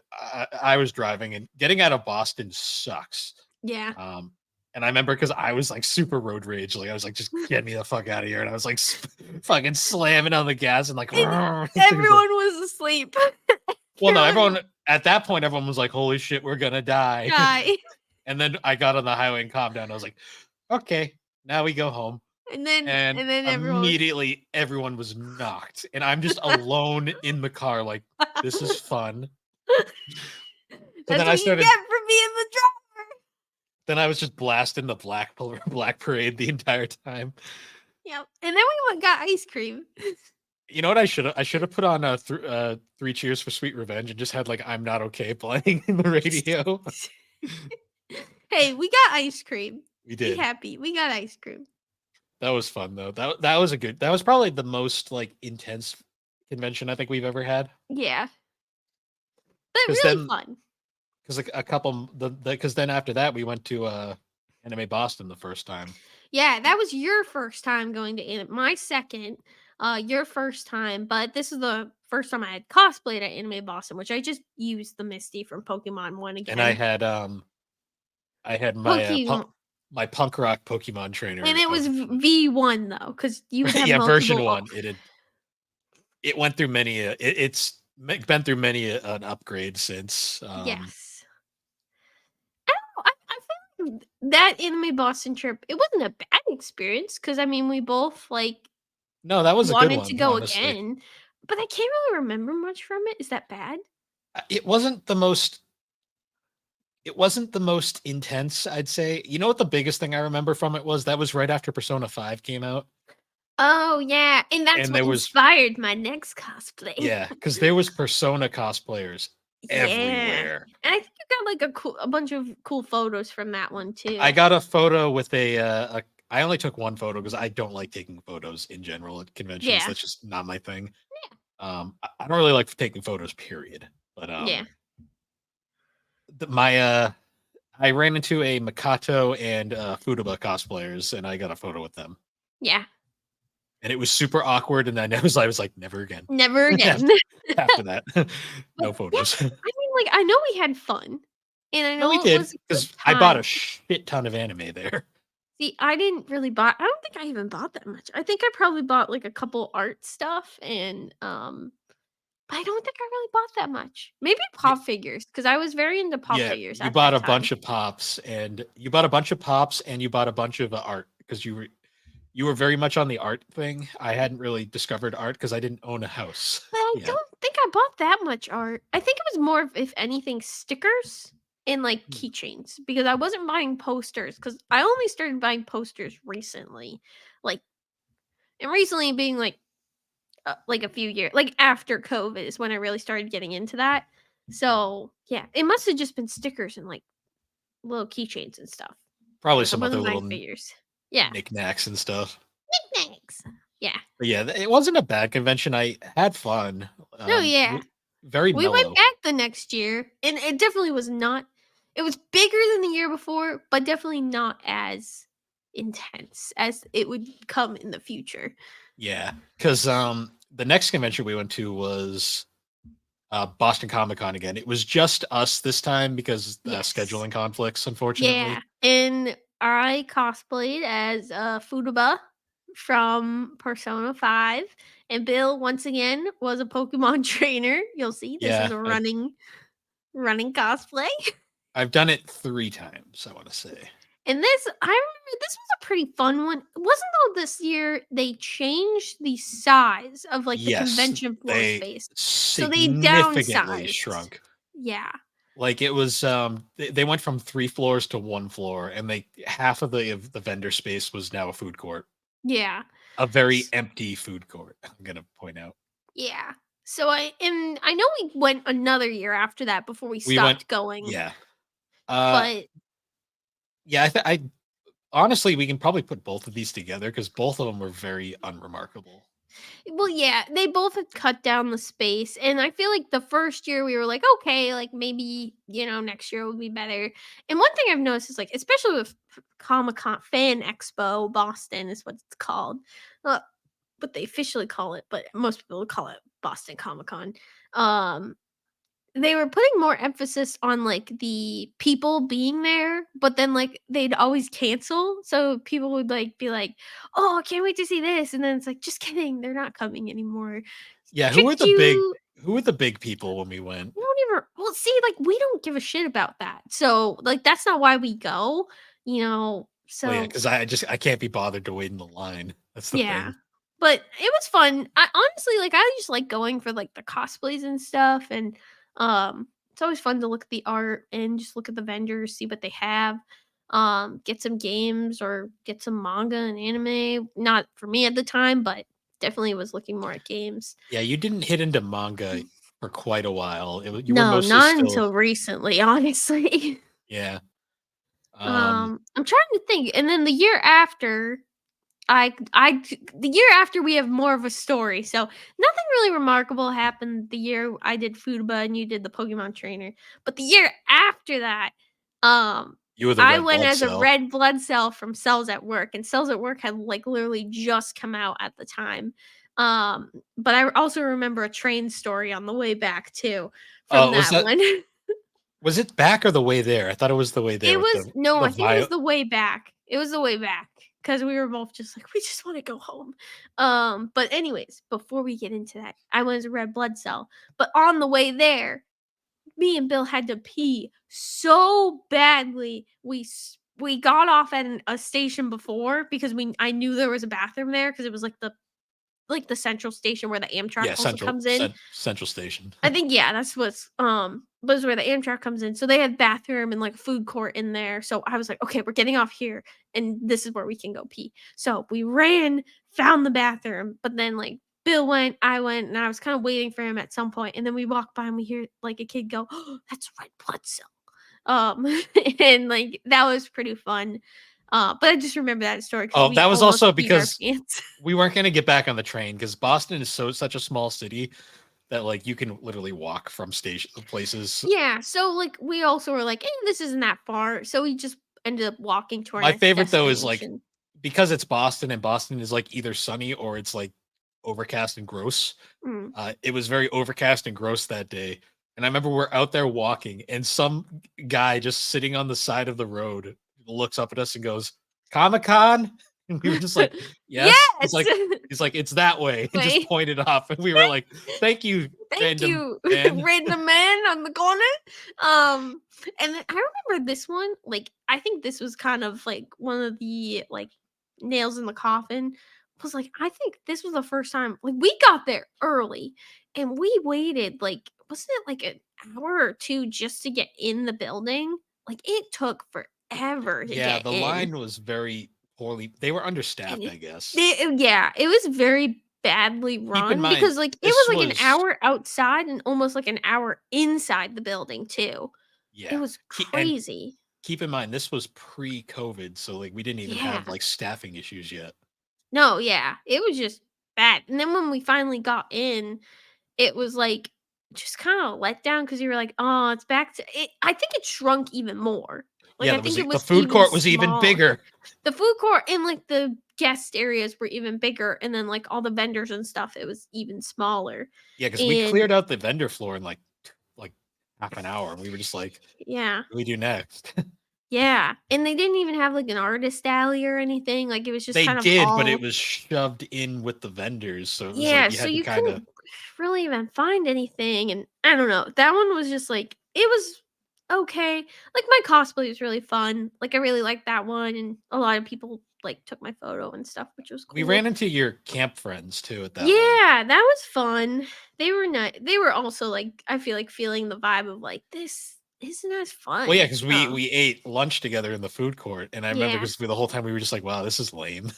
I was driving, and getting out of Boston sucks. yeah. And I remember because I was like super road rage, like I was like, just get me the fuck out of here, and I was like fucking slamming on the gas and like. And everyone was asleep. Well, no, Everyone everyone at that point, everyone was like, "Holy shit, we're gonna die!" die. And then I got on the highway and calmed down. I was like, "Okay, now we go home." And And then everyone immediately, everyone was knocked, and I'm just alone in the car, like, "This is fun." So That's then I what you started. get for being the driver. Then I was just blasting the Black Parade the entire time. Yep, and then we went got ice cream. You know what I should have put on Three Cheers for Sweet Revenge and just had like I'm Not Okay playing in the radio. Hey, we got ice cream. We Be did. happy, we got ice cream. That was fun though. That was a good. That was probably the most like intense convention I think we've ever had. Yeah, but Because really then, fun. because like a couple because then after that we went to Anime Boston the first time. Yeah, that was your first time going to my second, your first time, but this is the first time I had cosplayed at Anime Boston, which I just used the Misty from Pokemon One And again. I had Pokemon, my punk rock Pokemon and trainer it was of V1 though, because you would have yeah, version multiple. 1. It went through many it's been through many an upgrade since. Yes. I don't know, I feel like that Anime Boston trip, it wasn't a bad experience because I mean we both like No, that was a good wanted to one, go honestly. again, but I can't really remember much from it. Is that bad? It wasn't the most intense, I'd say. You know what the biggest thing I remember from it was? That was right after Persona 5 came out. Oh, yeah, and that's And what there was inspired my next cosplay. yeah, because there was Persona cosplayers Yeah, and everywhere. I think you got, like, a bunch of cool photos from that one I too. got a photo with I only took one photo because I don't like taking photos in general at conventions. Yeah. That's just not my thing. I don't really like taking photos, period. But Yeah. my I ran into a Makato and Futaba cosplayers, and I got a photo with them, Yeah. and it was super awkward. And then I was like, never again. Never after, again. after that, But no yeah, photos. I mean, like, I know we had fun, and I No, we know it did was a good because I bought time. a shit ton of anime there. See, I didn't really buy I don't think I even bought that much. I think I probably bought, like, a couple art stuff and, but I don't think I really bought that much. Maybe Yeah, pop figures because I was very into pop yeah, figures you at bought that a time. bunch of pops, and you bought a bunch of pops, and you bought a bunch of art because you were very much on the art thing. I hadn't really discovered art because I didn't own a house But I yet. don't think I bought that much art. I think it was more of, if anything, stickers and, like, Hmm. keychains because I wasn't buying posters because I only started buying posters recently. Like, and recently being, like, a few years like, after COVID is when I really started getting into that. So, yeah, it must have just been stickers and, like, little keychains and stuff Probably because I some other wasn't buying little figures. Yeah. knickknacks and stuff. Thanks. Yeah. But yeah, it wasn't a bad convention. I had fun. No, yeah. Very We went mellow. back the next year, and it definitely was not it was bigger than the year before, but definitely not as intense as it would come in the future. Yeah, because the next convention we went to was Boston Comic Con again. It was just us this time because Yes. scheduling conflicts, unfortunately. Yeah, and I cosplayed as, Futaba from Persona 5, and Bill, once again, was a Pokemon trainer. You'll see this is Yeah, a running cosplay. I've done it 3 times. I want to say And this I remember this was a pretty fun one. It wasn't though this year they changed the size of, like, the yes, convention floor they space. So they significantly downsized. shrunk. Yeah. Like it was, they went from 3 floors to 1 floor, and they half of the vendor space was now a food court, Yeah. a very S empty food court. I'm gonna point out. yeah. So I know we went another year after that before we We went, stopped going, yeah, uh, but yeah. I honestly, we can probably put both of these together because both of them were very unremarkable. well, yeah, they both had cut down the space, and I feel like the first year we were like, "Okay, like, maybe, next year will be better." And one thing I've noticed is, like, especially with Comic-Con Fan Expo Boston is what it's called, uh, what they officially call it, but most people would call it Boston Comic-Con. Um, they were putting more emphasis on, like, the people being there, but then, like, they'd always cancel, so people would, like, be like, "Oh, I can't wait to see this," and then it's like, "Just kidding, they're not coming anymore. Yeah, Tricked you." who were the big people when we went? We don't ever well, see, like, we don't give a shit about that, so, like, that's not why we go, Well, yeah, so because I can't be bothered to wait in the line. That's the yeah. thing. But it was fun. I honestly, like, I just like going for, like, the cosplays and stuff, and, it's always fun to look at the art and just look at the vendors, see what they have, get some games or get some manga and anime. Not for me at the time, but definitely was looking more at games. Yeah, you didn't hit into manga for quite a while. You were No, mostly not still, until recently, honestly. yeah. Um, I'm trying to think, and then the year after the year after we have more of a story. So nothing really remarkable happened the year I did Futaba and you did the Pokemon trainer. But the year after that, um, you were the I red went blood as a cell. red blood cell from Cells at Work, and Cells at Work had like literally just come out at the time. But I also remember a train story on the way back too from Was that that one. was it back or the way there? I thought it was the way there It with was no, the I think it was violet. the way back. It was the way back because we were both just like, "We just wanna go home." But anyways, before we get into that, I was a red blood cell, but on the way there, me and Bill had to pee so badly. We got off at a station before because I knew there was a bathroom there because it was like the central station where the Amtrak Yeah, also comes in. Central Station. I think yeah, that's was where the Amtrak comes in. So they had bathroom and like food court in there. So I was like, okay, we're getting off here, and this is where we can go pee. So we ran, found the bathroom, but then like Bill went, I went, and I was kind of waiting for him at some point, and then we walk by and we hear like a kid go, "Oh, that's red blood cell." Um, and like that was pretty fun. But I just remember that story because Oh, we that was almost also peed our because pants. we weren't gonna get back on the train because Boston is such a small city that like you can literally walk from station places. Yeah, so, like, we also were like, this isn't that far," so we just ended up walking to our My next favorite though is like destination. because it's Boston and Boston is like either sunny or it's like overcast and gross. Mm. It was very overcast and gross that day. And I remember we're out there walking, and some guy just sitting on the side of the road looks up at us and goes, Comic Con? And we were just like, Yes. Yes! He's like, it's that way, and just Wait. pointed off. And we were like, Thank you, Thank random you, man. random man on the corner. Um, and then I remember this one, like, I think this was kind of like one of the like nails in the coffin. Was like, I think this was the first time like we got there early and we waited like wasn't it like an hour or two just to get in the building? Like it took forever to Yeah, get the in. line was very poorly. They were And understaffed, I guess. yeah, it was very badly Keep in run mind, because, like, it was, this like, an was hour outside and almost, like, an hour inside the building too. It yeah. was And crazy. keep in mind, this was pre-COVID, so like we didn't even have Yeah. like staffing issues yet. No, yeah, it was just bad, and then when we finally got in, it was, like, just kinda let down because you were like, "Oh, it's back to" I think it shrunk even more. Like, Yeah, I there was think it the was food even court was even small. bigger. The food court and, like, the guest areas were even bigger, and then, like, all the vendors and stuff, it was even smaller, Yeah, because we and cleared out the vendor floor in like half an hour, and we were just like, yeah. "What do we do next?" Yeah, and they didn't even have, like, an artist alley or anything, like, it was just They kind of did, but it all was shoved in with the vendors, so it was like yeah, you so had to you kind of couldn't really even find anything, and I don't know, that one was just, like it was okay. Like, my cosplay was really fun, like, I really liked that one, and a lot of people, like, took my photo and stuff, which was we cool. ran into your camp friends too at that one. Yeah, that was fun. They were also, like, I feel like feeling the vibe of, like, "This isn't as Well, yeah, fun." because we ate lunch together in the food court, and I remember Yeah. because the whole time we were just like, "Wow, this is lame."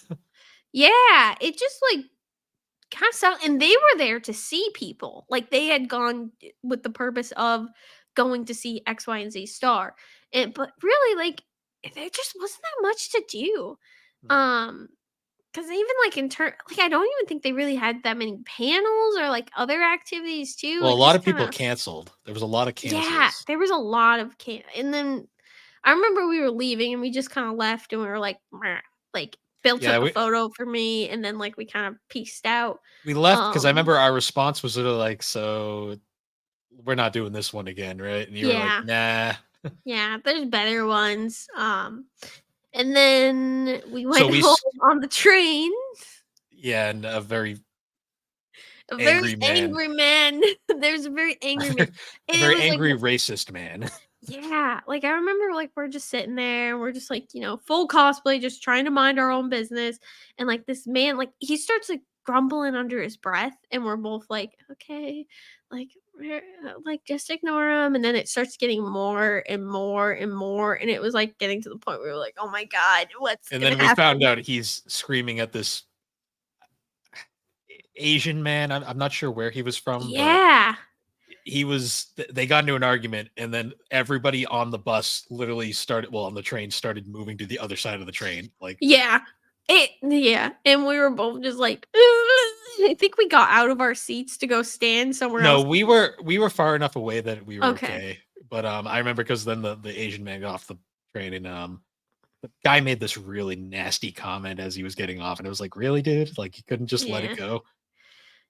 Yeah, it just, like kinda and they were there to see people, like, they had gone with the purpose of going to see X, Y, and Z star, but really, like, there just wasn't that much to do, Hmm. um, because even, like, like, I don't even think they really had that many panels or, like, other activities too, Well, a it lot just of people kinda canceled. There was a lot of yeah, cancels. there was a lot of and then I remember we were leaving and we just kinda left and we were like, "Meh," like, Bill Yeah, took a photo for me and then, like, we kind of pieced out, we left because I um remember our response was sort of like, "So we're not doing this one again, right?" And you were like, yeah. "Nah." Yeah, there's better ones, and then we So went home on the train. yeah, and a very A very angry man, angry man. There's a very angry man, a and it very was like angry racist man. yeah, like, I remember, like, we're just sitting there, and we're just, like, full cosplay, just trying to mind our own business, and, like, this man, like, he starts, like, grumbling under his breath, and we're both like, "Okay, like, we're like, just ignore him," and then it starts getting more and more and more, and it was, like, getting to the point where we were like, "Oh my god, what's And gonna then we found happen?" out he's screaming at this Asian man. I'm not sure where he was from, but Yeah. they got into an argument, and then everybody on the bus literally started, well, on the train started moving to the other side of the train. Like, Yeah. Yeah, and we were both just like, I think we got out of our seats to go stand somewhere no, else. we were far enough away that we were Okay. okay. But I remember because then the Asian man got off the train, and the guy made this really nasty comment as he was getting off, and it was like, really, dude? Like, you couldn't just let it Yeah. go?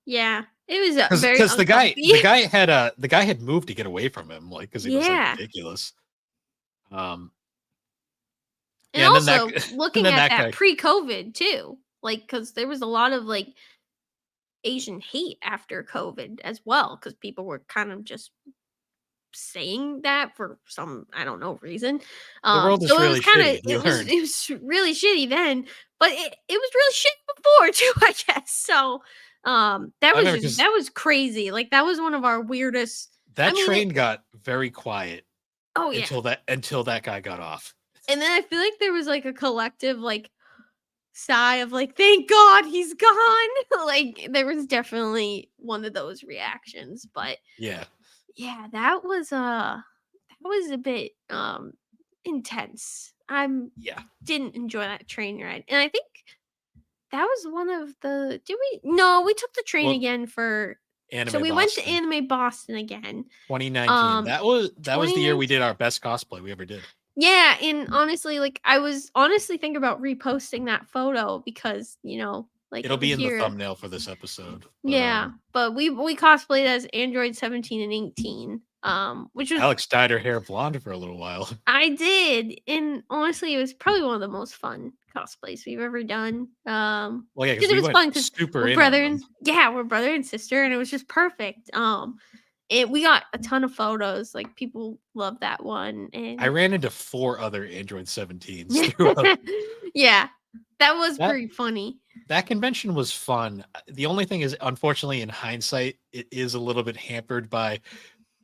Yeah. It was, very Because uncomfy. the guy had moved to get away from him, like because he was like Yeah. ridiculous. Um, And yeah, and then that also, and looking then at that that guy. pre-COVID too, like, because there was a lot of, like, Asian hate after COVID as well, because people were kind of just saying that for some, I don't know, reason. The world is So it was really kinda shitty. We learned. it was really shitty then, but it was really shitty before too, I guess. So, I remember because that was crazy. Like, that was one of our weirdest I that mean, train got very quiet oh, yeah. until that guy got off. And then I feel like there was, like, a collective, like, sigh of, like, "Thank God he's gone." Like, there was definitely one of those reactions, but Yeah. yeah, that was a bit, intense. I'm Yeah, didn't enjoy that train ride, and I think that was one of the did we no, we took the train well, again for so Anime we went to Boston, Anime Boston again. 2019. Um, That was the year we 2019. did our best cosplay we ever did. Yeah, and honestly, like, I was honestly thinking about reposting that photo because, like, It'll over be in the here. thumbnail for this episode. But Yeah, but we cosplayed as Android 17 and 18, which was Alex dyed her hair blonde for a little while. I did, and honestly, it was probably one of the most fun cosplays we've ever done. Well, yeah, 'Cause because it we was went fun because super we're in on brother them. and yeah, we're brother and sister, and it was just perfect. We got a ton of photos. Like people love that one, I and ran into 4 other Android 17s throughout. yeah, that was That pretty funny. that convention was fun. The only thing is, unfortunately, in hindsight, it is a little bit hampered by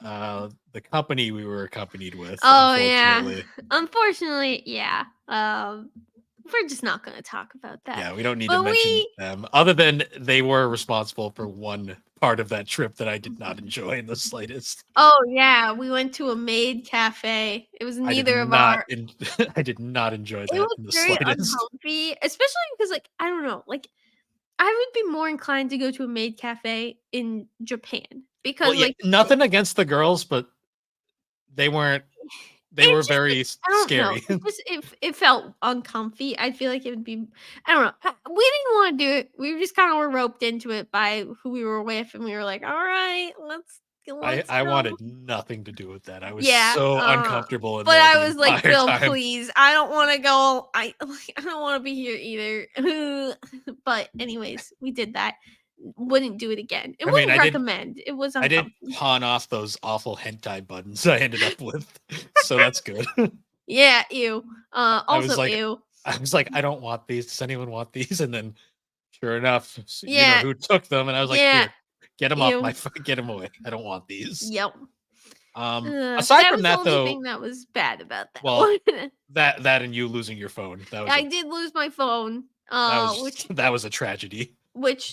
the company we were accompanied with, Oh yeah, unfortunately. unfortunately, yeah. We're just not gonna talk about that, Yeah, we don't need to but mention them, other than they were responsible for one part of that trip that I did not enjoy in the slightest. Oh, yeah, we went to a maid cafe. It was I did neither of not our en I did not enjoy it that was in the very slightest. uncomfy, especially because, like, I don't know, like, I would be more inclined to go to a maid cafe in Japan Well, because, yeah, like, nothing against the girls, but they weren't they were it just very I don't know, scary. it felt uncomfy. I feel like it would be I don't know, we didn't wanna do it. We just kinda were roped into it by who we were with, and we were like, "Alright, let's I go." wanted nothing to do with that. I was Yeah, so uncomfortable in but there I the was like, entire "Bill, time. please, I don't wanna go. I don't wanna be here either." But anyways, we did that. Wouldn't do it again. It I mean, wouldn't recommend. It was I did uncomfy. pawn off those awful hentai buttons I ended up with, so that's good. Yeah, ew. I was Also like ew. "I don't want these. Does anyone want these?" And then sure enough, you know Yeah, who took them, and I was like, yeah, "Here, get them off my ew. get them away. I don't want these." Yep. Aside That from was the that only though, thing that was bad about that well, one. that and you losing your phone, I did lose my phone, which that was a tragedy.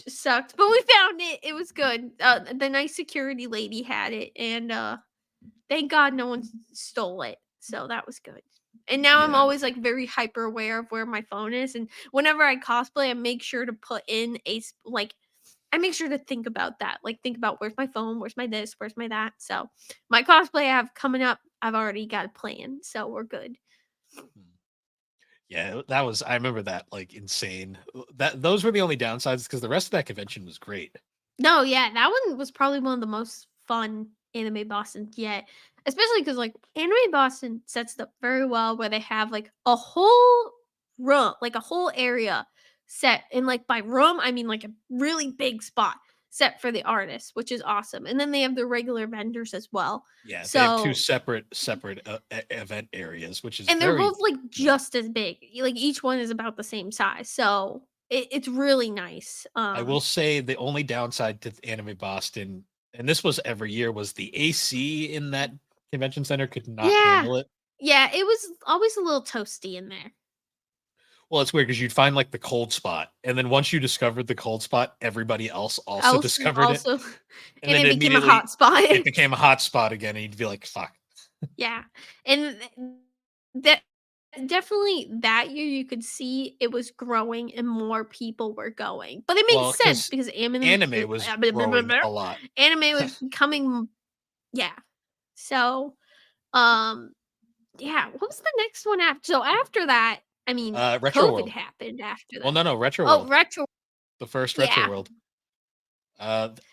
sucked, but we found it. It was good. The nice security lady had it, and thank God no one stole it. So that was good. And now I'm Yeah. always like very hyper aware of where my phone is, and whenever I cosplay, I make sure to put in like I make sure to think about that. Like think about where's my phone, where's my this, where's my that. So my cosplay I have coming up, I've already got a plan, so we're good. Hmm. Yeah, that was I remember that, like, insane. That those were the only downsides because the rest of that convention was great. No, yeah, that one was probably one of the most fun Anime Boston yet. Especially because like Anime Boston sets it up very well where they have like a whole room, like a whole area set and like by room, I mean like a really big spot set for the artists, which is awesome. And then they have the regular vendors as well. Yeah, they have 2 So separate, event areas, which is and they're very both like good. just as big. Like each one is about the same size. So it's really nice. I will say the only downside to Anime Boston, and this was every year, was the AC in that convention center could not Yeah. handle it. Yeah, it was always a little toasty in there. Well, it's weird because 'cause you'd find, like, the cold spot, and then once you discovered the cold spot, everybody else also Else discovered it, also and and then it became a immediately hot spot. it became a hot spot again, and you'd be like, "Fuck." Yeah, and that definitely that year you could see it was growing and more people were going, but it Well, makes sense because because anime was growing a lot. anime was becoming yeah. So, um, yeah, what was the next one after? So after that, I mean, Retro COVID World. happened after Well, that. no, Retro Oh, World. retro, The first Retro yeah, World.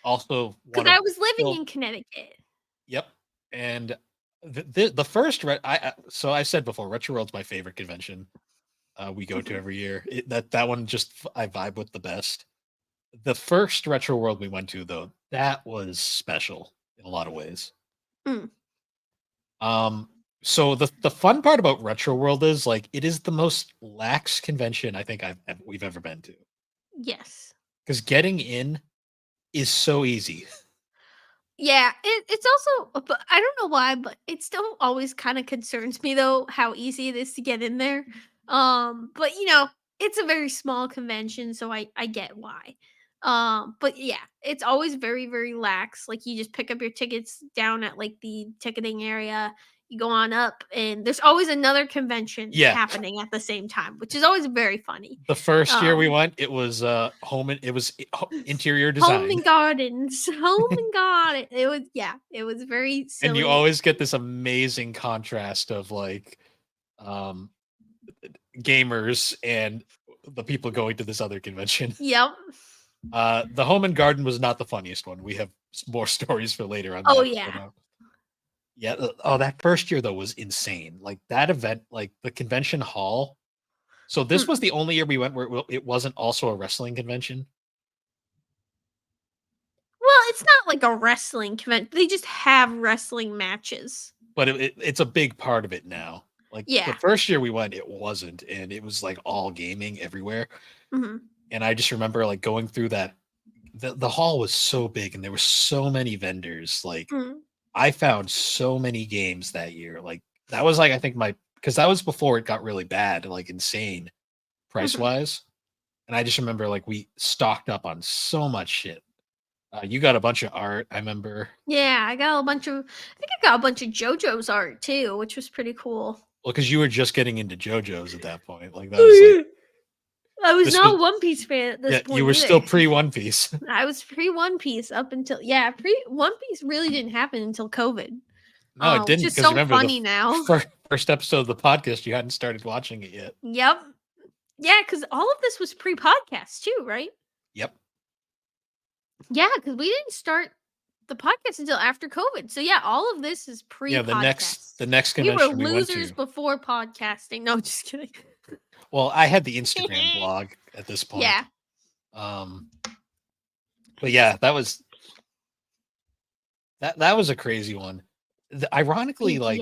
Also because one I of was living well, in Connecticut. yep, and the first so I said before, Retro World's my favorite convention, we go to Mhm. every year. That one just I vibe with the best. The first Retro World we went to, though, that was special in a lot of ways. Mm, Um, so the fun part about Retro World is, like, it is the most lax convention I think we've ever been to, yes. because getting in is so easy. Yeah, it's also but I don't know why, but it still always kinda concerns me though how easy it is to get in there. But it's a very small convention, so I get why. But yeah, it's always very, very lax. Like you just pick up your tickets down at like the ticketing area. you go on up, and there's always another convention Yeah. happening at the same time, which is always very funny. The first year we went, it was interior Home design. and Gardens, Home and Garden. It was very silly. And you always get this amazing contrast of like gamers and the people going to this other convention. Yep. The Home and Garden was not the funniest one. We have more stories for later on. Oh that, yeah. but, yeah. Oh, that first year though was insane. Like that event, like the convention hall. So this was the only year we went where it wasn't also a wrestling convention. Well, it's not like a wrestling convention. They just have wrestling matches. But it's a big part of it now. Like the first year we went, it wasn't, and it was like all gaming everywhere. Mm-hmm. And I just remember like going through that. The hall was so big, and there were so many vendors. Like I found so many games that year. Like that was like I think because that was before it got really bad, like insane price wise. And I just remember like we stocked up on so much shit. You got a bunch of art, I remember. Yeah, I got a bunch of. I think I got a bunch of JoJo's art too, which was pretty cool. Well, because you were just getting into JoJo's at that point, like that was like. I was not a One Piece fan at this point. You were still pre One Piece. I was pre One Piece up until pre One Piece really didn't happen until COVID. No, it didn't. Which is so remember funny now. First episode of the podcast, you hadn't started watching it yet. Yep. Yeah, because all of this was pre-podcast too, right? Yep. Yeah, because we didn't start the podcast until after COVID. So yeah, all of this is pre-podcast. Yeah, the next convention we were losers before podcasting. No, just kidding. Well, I had the Instagram blog at this point. Yeah. But yeah, that was a crazy one. Ironically, like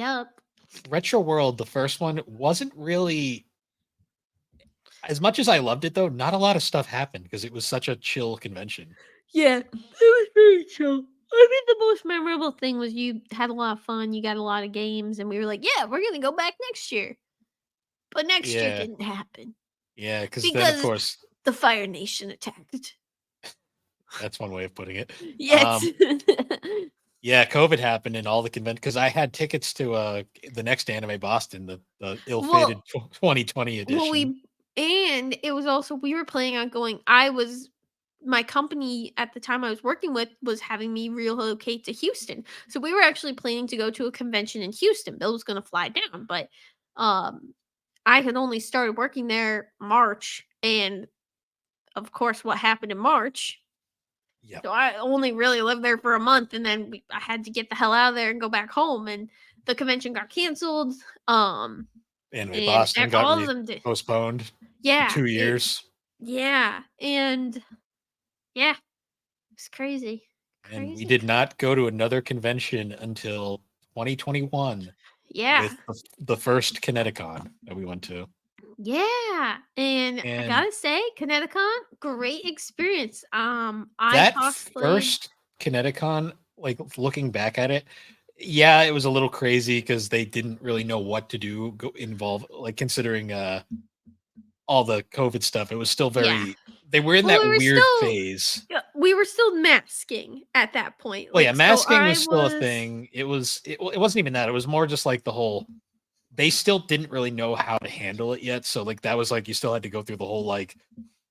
Retro World, the first one, wasn't really as much as I loved it though. Not a lot of stuff happened because it was such a chill convention. Yeah, it was very chill. I mean, the most memorable thing was you had a lot of fun. You got a lot of games, and we were like, "Yeah, we're gonna go back next year." But next year didn't happen. Yeah, because then of course the Fire Nation attacked. That's one way of putting it. Yes. Yeah, COVID happened and all the convention because I had tickets to the next Anime Boston, the ill-fated 2020 edition. Well, and it was also we were planning on going. My company at the time I was working with was having me relocate to Houston, so we were actually planning to go to a convention in Houston. Bill was going to fly down, but I had only started working there March, and of course, what happened in March. Yeah. So I only really lived there for a month, and then I had to get the hell out of there and go back home. And the convention got canceled. And Boston got postponed. Yeah, 2 years. Yeah, and yeah, it's crazy. And we did not go to another convention until 2021. Yeah, with the first Kineticon that we went to. Yeah, and I gotta say, Kineticon, great experience. First Kineticon, like looking back at it, yeah, it was a little crazy because they didn't really know what to do like considering all the COVID stuff. It was still very they were in that weird phase. We were still masking at that point. Well, yeah, masking was still a thing. It wasn't even that. It was more just like the whole they still didn't really know how to handle it yet. So like that was like you still had to go through the whole like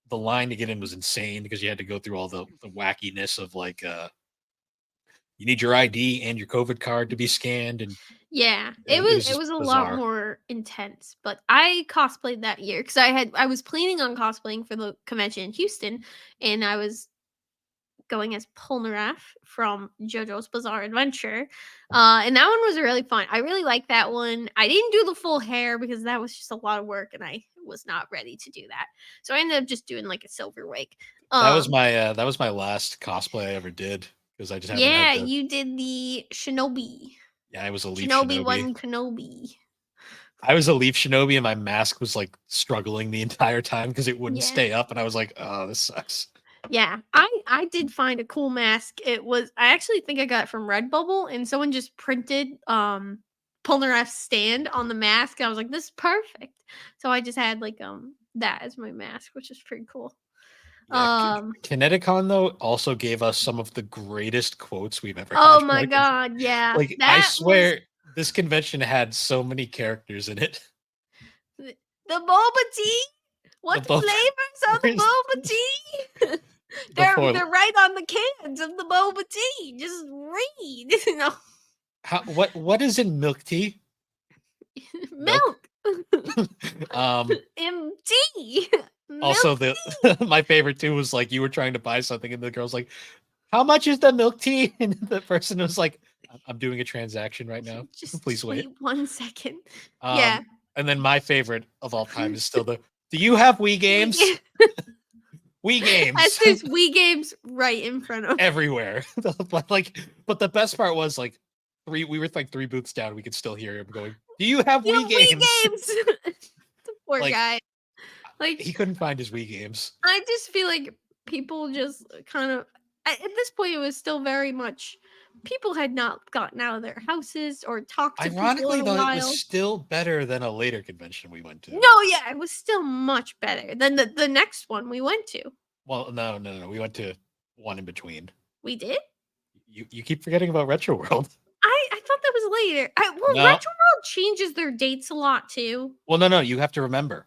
the line to get in was insane because you had to go through all the wackiness of like you need your ID and your COVID card to be scanned and it was a lot more intense. But I cosplayed that year because I was planning on cosplaying for the convention in Houston, and I was going as Polnareff from JoJo's Bizarre Adventure. And that one was really fun. I really liked that one. I didn't do the full hair because that was just a lot of work and I was not ready to do that. So I ended up just doing like a silver wig. That was my last cosplay I ever did because I just haven't you did the Shinobi. Yeah, I was a Leaf Shinobi. One Kenobi. I was a Leaf Shinobi and my mask was like struggling the entire time because it wouldn't stay up and I was like, oh, this sucks. Yeah, I did find a cool mask. I actually think I got it from Redbubble, and someone just printed Polnareff's stand on the mask. I was like, this is perfect. So I just had like that as my mask, which is pretty cool. Yeah, Kineticon though also gave us some of the greatest quotes we've ever had. Oh my god, yeah. Like I swear This convention had so many characters in it. The boba tea. What The boba- flavors are the Where's- boba tea? Before- they're right on the cans of the boba tea. Just read. No. What is in milk tea? Milk. Um, MT. also the my favorite too was like you were trying to buy something and the girl's like, "How much is the milk tea?" And the person was like, "I'm doing a transaction right now. Just Please wait." 1 second. Yeah. And then my favorite of all time is still the, "Do you have Wii games?" Wii games. As there's Wii games right in front of everywhere. But the best part was like we were like 3 booths down. We could still hear him going, "Do you have You Wii games?" the poor Like, guy. Like He couldn't find his Wii games. I just feel like people just kind of at this point it was still very much people had not gotten out of their houses or talked to people Ironically, in a though, it while. was still better than a later convention we went to. No, yeah, it was still much better than the next one we went to. Well, no. We went to one in between. We did? You keep forgetting about Retro World. I thought that was later. Well, No. Retro World changes their dates a lot too. Well, no. You have to remember,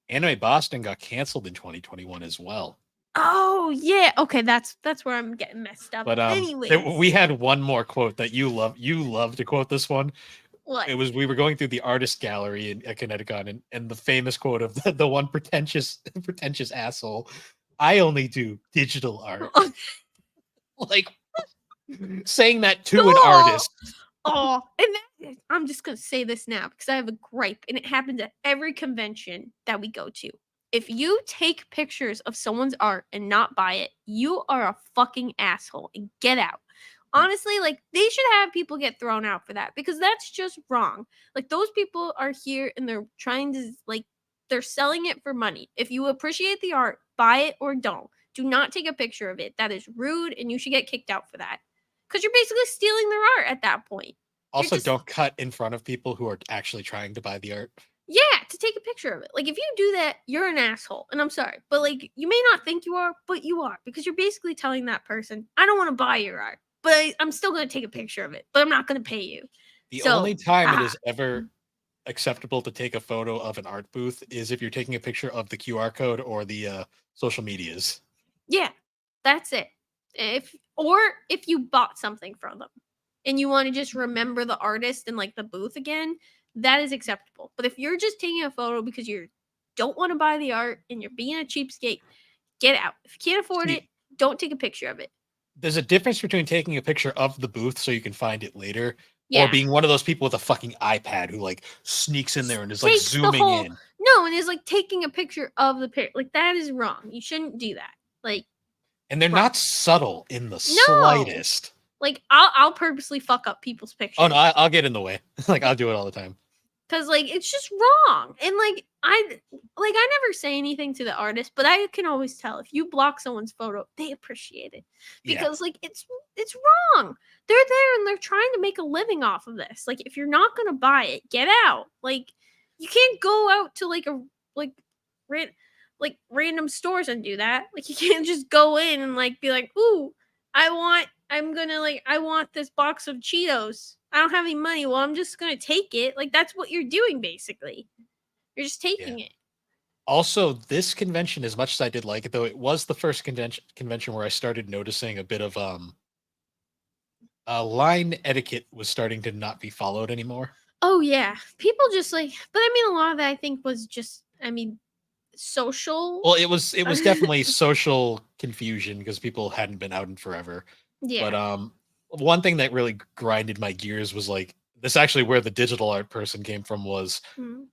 Anime Boston got canceled in 2021 as well. Oh yeah, okay, that's where I'm getting messed up. But Anyways, we had one more quote that you love. You love to quote this one. what? It was we were going through the artist gallery at Connecticut, and the famous quote of the one pretentious asshole. "I only do digital art." Like saying that to an Oh. artist. Oh, and I'm just gonna say this now because I have a gripe, and it happens at every convention that we go to. If you take pictures of someone's art and not buy it, you are a fucking asshole and get out. Honestly, like they should have people get thrown out for that because that's just wrong. Like those people are here and they're trying to they're selling it for money. If you appreciate the art, buy it or don't. Do not take a picture of it. That is rude and you should get kicked out for that. Because you're basically stealing their art at that point. Also, just- don't cut in front of people who are actually trying to buy the art. Yeah, to take a picture of it. Like if you do that, you're an asshole. And I'm sorry. But like you may not think you are, but you are. Because you're basically telling that person, I don't want to buy your art, but I'm still gonna take a picture of it, but I'm not gonna pay you. The So, only time it is ever acceptable to take a photo of an art booth is if you're taking a picture of the QR code or the social medias. Yeah, that's it. If you bought something from them and you want to just remember the artist and like the booth again, that is acceptable. But if you're just taking a photo because you don't want to buy the art and you're being a cheapskate, get out. If you can't afford it, don't take a picture of it. There's a difference between taking a picture of the booth so you can find it later, Yeah. or being one of those people with a fucking iPad who like sneaks in there and is like Takes the zooming whole- in. No, and it's like taking a picture of the picture. Like that is wrong. You shouldn't do that. Like And they're Right. not subtle in the No. slightest. I'll purposely fuck up people's pictures. Oh no, I'll get in the way. Like I'll do it all the time. Cause like it's just wrong. And I never say anything to the artist, but I can always tell if you block someone's photo, they appreciate it. Yeah. Because like it's wrong. They're there and they're trying to make a living off of this. Like if you're not gonna buy it, get out. Like you can't go out to random stores and do that. Like you can't just go in and like be like, ooh, I want this box of Cheetos. I don't have any money. Well, I'm just gonna take it. Like that's what you're doing basically. You're just taking it. Also, this convention, as much as I did like it, though, it was the first convention where I started noticing a bit of line etiquette was starting to not be followed anymore. Oh yeah. People just but I mean a lot of that I think was just social. Well, it was definitely social confusion because people hadn't been out in forever. Yeah. But one thing that really grinded my gears was like this actually where the digital art person came from was Mhm.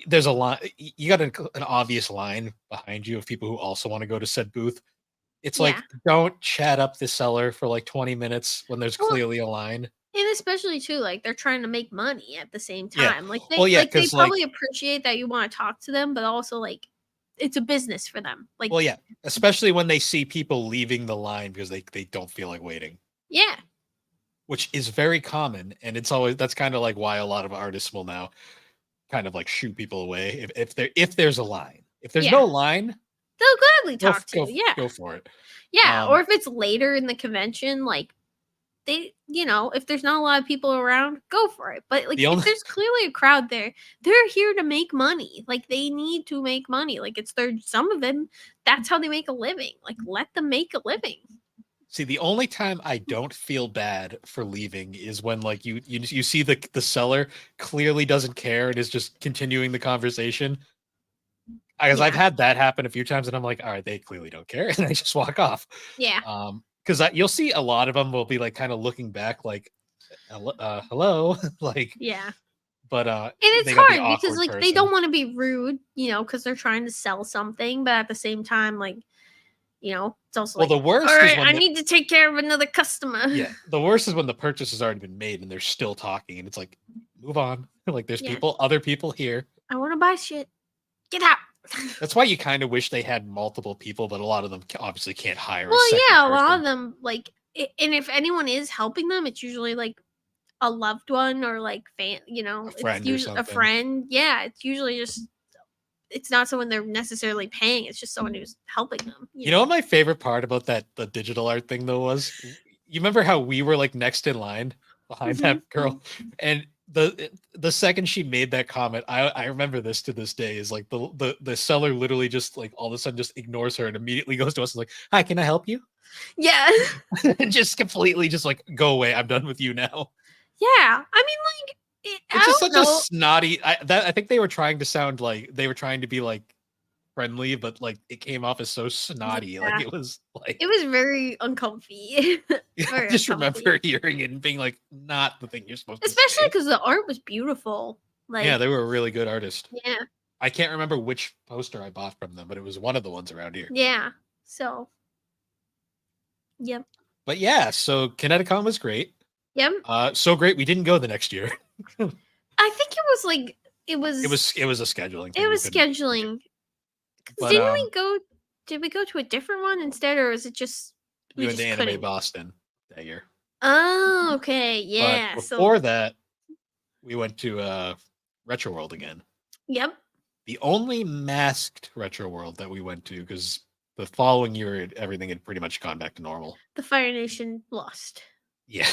there's a line, you got an obvious line behind you of people who also want to go to said booth. It's like, Yeah. don't chat up the seller for like 20 minutes when there's Well, clearly a line. And especially too, like they're trying to make money at the same Yeah. time. Like they, Well, yeah, like they 'cause, like- probably appreciate that you want to talk to them, but also like it's a business for them. Like Well, yeah, especially when they see people leaving the line because they don't feel like waiting, yeah, which is very common. And it's always, that's kind of like why a lot of artists will now kind of like shoot people away if there's a line. If there's Yeah. no line, they'll gladly go, talk to go, you. Yeah, go for it. yeah. um, Or if it's later in the convention, like they, if there's not a lot of people around, go for it. But like The if only there's clearly a crowd there, they're here to make money. Like they need to make money. Like it's their some of them, that's how they make a living. Like let them make a living. See, the only time I don't feel bad for leaving is when like you see the seller clearly doesn't care and is just continuing the conversation. Because I've Yeah. had that happen a few times, and I'm like, all right, they clearly don't care, and I just walk off. Yeah. Because you'll see a lot of them will be like kind of looking back, like, hello, like, Yeah. but And it's they got the hard because awkward like they person. don't want to be rude, because they're trying to sell something, but at the same time, like, it's also Well, like, the worst all is right, when I need to take care of another customer. yeah, the worst is when the purchase has already been made and they're still talking, and it's like, move on. Like, there's Yeah. other people here. I want to buy shit. Get out. That's why you kind of wish they had multiple people, but a lot of them obviously can't hire a Well, second yeah, a person. lot of them like, and if anyone is helping them, it's usually like a loved one or like fan. It's friend or usually a something. friend. Yeah, it's usually just. It's not someone they're necessarily paying. It's just someone who's helping them. You know what my favorite part about the digital art thing though was? You remember how we were like next in line behind that girl, and the second she made that comment, I remember this to this day, is like the seller literally just like all of a sudden just ignores her and immediately goes to us and like, "Hi, can I help you?" Yeah. And just completely just like, "Go away, I'm done with you now." Yeah. I mean, like, I It's just don't such a know. snotty. I think they were trying to sound like they were trying to be like friendly, but like it came off as so snotty. Like Yeah. it was like It was very uncomfy. I Very just uncomfy. remember hearing it and being like, not the thing you're supposed to Especially say. because the art was beautiful. Like, Yeah, they were a really good artist. yeah. I can't remember which poster I bought from them, but it was one of the ones around here. Yeah. So, yep. But yeah, so Kineticon was great. Yep. So great we didn't go the next year. I think it was like it was It was a scheduling thing. it We was couldn't make it. scheduling. 'Cause But did we go to a different one instead, or was it just we we went to just Anime couldn't? Boston that year. Oh, okay. Yeah. But So, before that, we went to Retro World again. yep. The only masked Retro World that we went to, because the following year everything had pretty much gone back to normal. The Fire Nation lost. Yeah.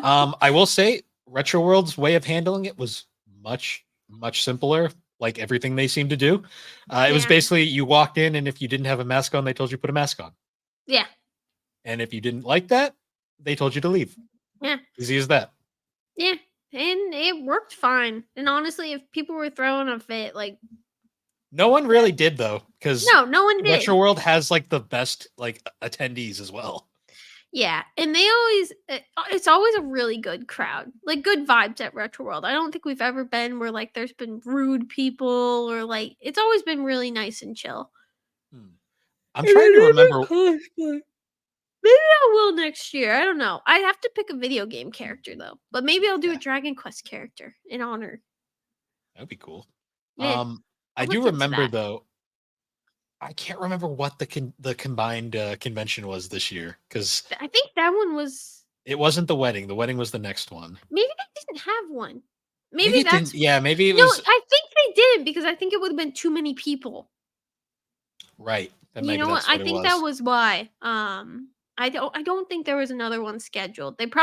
I will say Retro World's way of handling it was much, much simpler, like everything they seem to do. It was Yeah. basically you walked in, and if you didn't have a mask on, they told you to put a mask on. Yeah. And if you didn't like that, they told you to leave. Yeah. Easy as that. Yeah. And it worked fine. And honestly, if people were throwing a fit, like, No one really did though, because no one did. Retro World has like the best like attendees as well. Yeah, and they always it's always a really good crowd. Like good vibes at Retro World. I don't think we've ever been where like there's been rude people or like it's always been really nice and chill. I'm trying to remember. Maybe I will next year. I don't know. I have to pick a video game character though. But maybe I'll do Yeah. a Dragon Quest character in honor. That'd be cool. Yeah, I I'll do look into remember that. though. I can't remember what the combined convention was this year, because I think that one was it wasn't the wedding. The wedding was the next one. maybe they didn't have one. Maybe Maybe it that's didn't. Yeah, maybe it no, was I think they didn't because I think it would have been too many people. right. Then You maybe know what? that's I what it think that was. was why. I don't think there was another one scheduled. It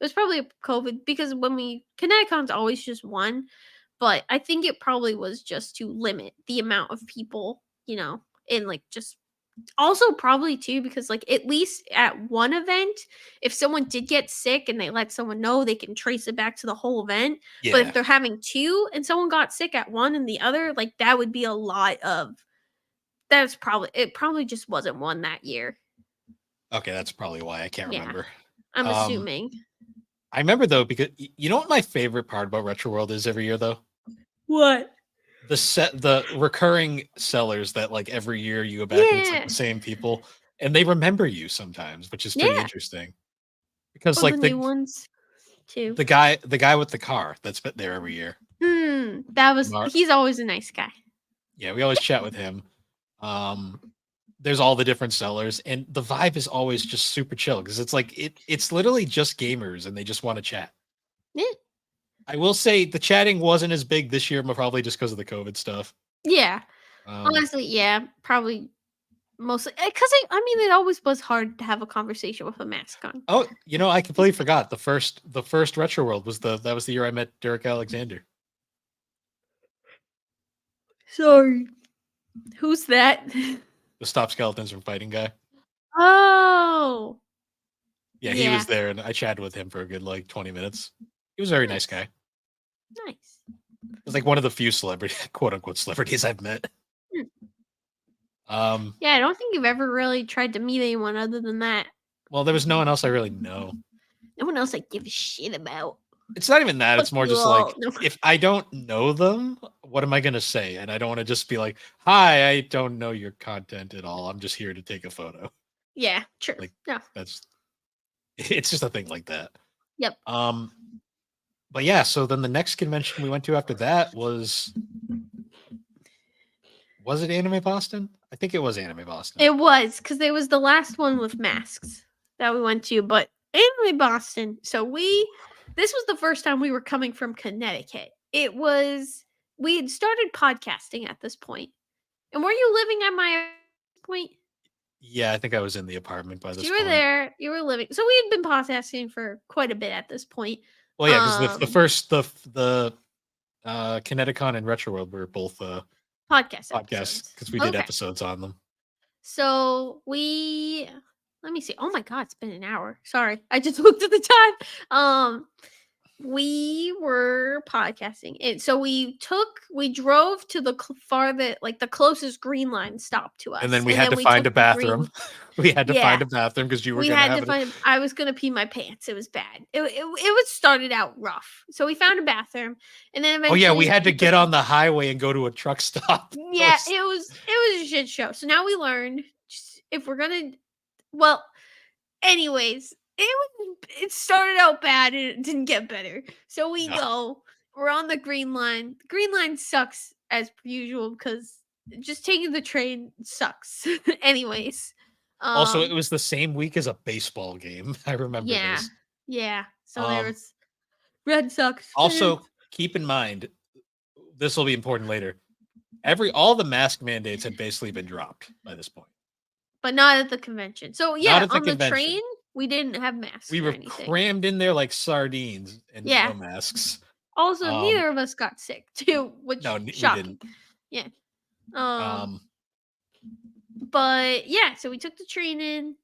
was probably a COVID because when we Kineticon's always just one, but I think it probably was just to limit the amount of people, and like just also probably too because like at least at one event, if someone did get sick and they let someone know, they can trace it back to the whole event. But Yeah. if they're having two and someone got sick at one and the other, like that would be a lot of it probably just wasn't one that year. Okay, that's probably why I can't Yeah. remember. I'm Um, assuming. I remember though, because you know what my favorite part about Retro World is every year though? What? The recurring sellers that like every year you go back and it's like Yeah. the same people, and they remember you sometimes, which is pretty Yeah. interesting. Because Or the like new ones too. the guy with the car that's been there every year. Mar- He's always a nice guy. Yeah, we always chat with him. There's all the different sellers, and the vibe is always just super chill because it's like it's literally just gamers and they just want to chat. Yeah. I will say the chatting wasn't as big this year, but probably just because of the COVID stuff. Yeah. Um, Honestly, yeah, probably Mostly because I mean, it always was hard to have a conversation with a mask on. Oh, I completely forgot. The first Retro World that was the year I met Derek Alexander. Sorry. Who's that? The Stop Skeletons from Fighting guy. Oh. Yeah, he Yeah. was there, and I chatted with him for a good 20 minutes. He was a very nice guy. Nice. It was like one of the few celebrity, quote unquote, celebrities I've met. Yeah, I don't think you've ever really tried to meet anyone other than that. Well, there was no one else I really know. No one else I give a shit about. It's not even that. It's more just like, No. if I don't know them, what am I going to say? And I don't want to just be like, hi, I don't know your content at all. I'm just here to take a photo. Yeah, true. Like, No. It's just a thing like that. Yep. But yeah, so then the next convention we went to after that was it Anime Boston? I think it was Anime Boston. It was, because it was the last one with masks that we went to, but Anime Boston. So this was the first time we were coming from Connecticut. We had started podcasting at this point. And were you living at my point? Yeah, I think I was in the apartment by this You were point. there. You were living. So we had been podcasting for quite a bit at this point. Well, yeah, because the first the Kineticon and Retro World were both podcast podcasts because we did episodes on them. So let me see. Oh my god, it's been an hour. Sorry, I just looked at the time. We were podcasting, and so we drove to the the closest green line stop to us, and then we had to find a bathroom. We had to find Yeah. a bathroom because you were We gonna had have to find. I was gonna pee my pants. It was bad. It was started out rough. So we found a bathroom, and then Oh yeah, we eventually had to took get on the highway and go to a truck stop. Yeah, it was a shit show. So now we learned if we're gonna. Well, anyways, it started out bad and it didn't get better. So we're on the green line. The green line sucks as per usual because just taking the train sucks. Anyways. Also, it was the same week as a baseball game. I remember this. Yeah. So there was Red Sox. Also, keep in mind, this will be important later. All the mask mandates had basically been dropped by this point. But not at the convention. So yeah, on the train, we didn't have masks. We were crammed in there like sardines and no masks. Also, neither of us got sick too, which we shocking. didn't. Yeah. But yeah, so we took the train in.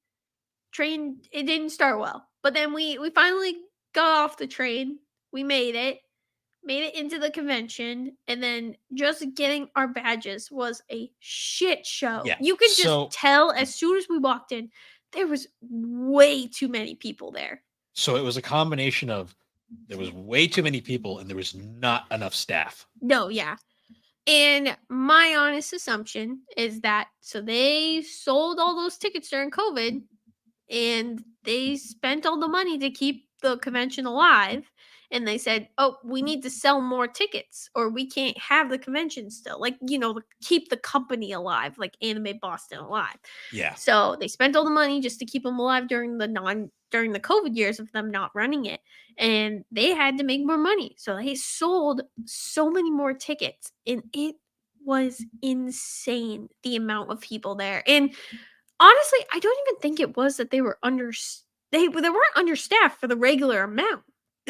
It didn't start well, but then we finally got off the train. We made it into the convention, and then just getting our badges was a shit show. Yeah, you could just tell as soon as we walked in, there was way too many people there. So it was a combination of there was way too many people and there was not enough staff. No, yeah. And my honest assumption is that so they sold all those tickets during COVID and they spent all the money to keep the convention alive. And they said, oh, we need to sell more tickets or we can't have the convention still. Like, keep the company alive, like Anime Boston alive. Yeah. So they spent all the money just to keep them alive during the COVID years of them not running it. And they had to make more money. So they sold so many more tickets. And it was insane, the amount of people there. And honestly, I don't even think it was that they were they weren't understaffed for the regular amount,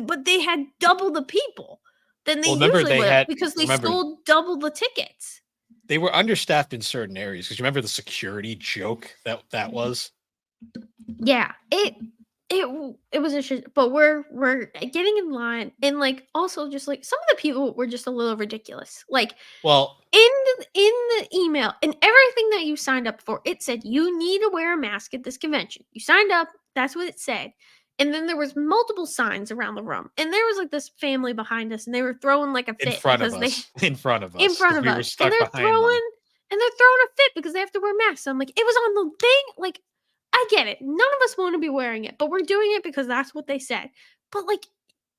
but they had double the people than they usually would because they sold double the tickets. They were understaffed in certain areas because you remember the security joke that was. Yeah, it was a shit, but we're getting in line and also just some of the people were just a little ridiculous. Well, in the email and everything that you signed up for, it said you need to wear a mask at this convention. You signed up, that's what it said. And then there was multiple signs around the room, and there was this family behind us, and they were throwing a fit in front of us, and they're throwing a fit because they have to wear masks. I'm like, it was on the thing, I get it. None of us want to be wearing it, but we're doing it because that's what they said. But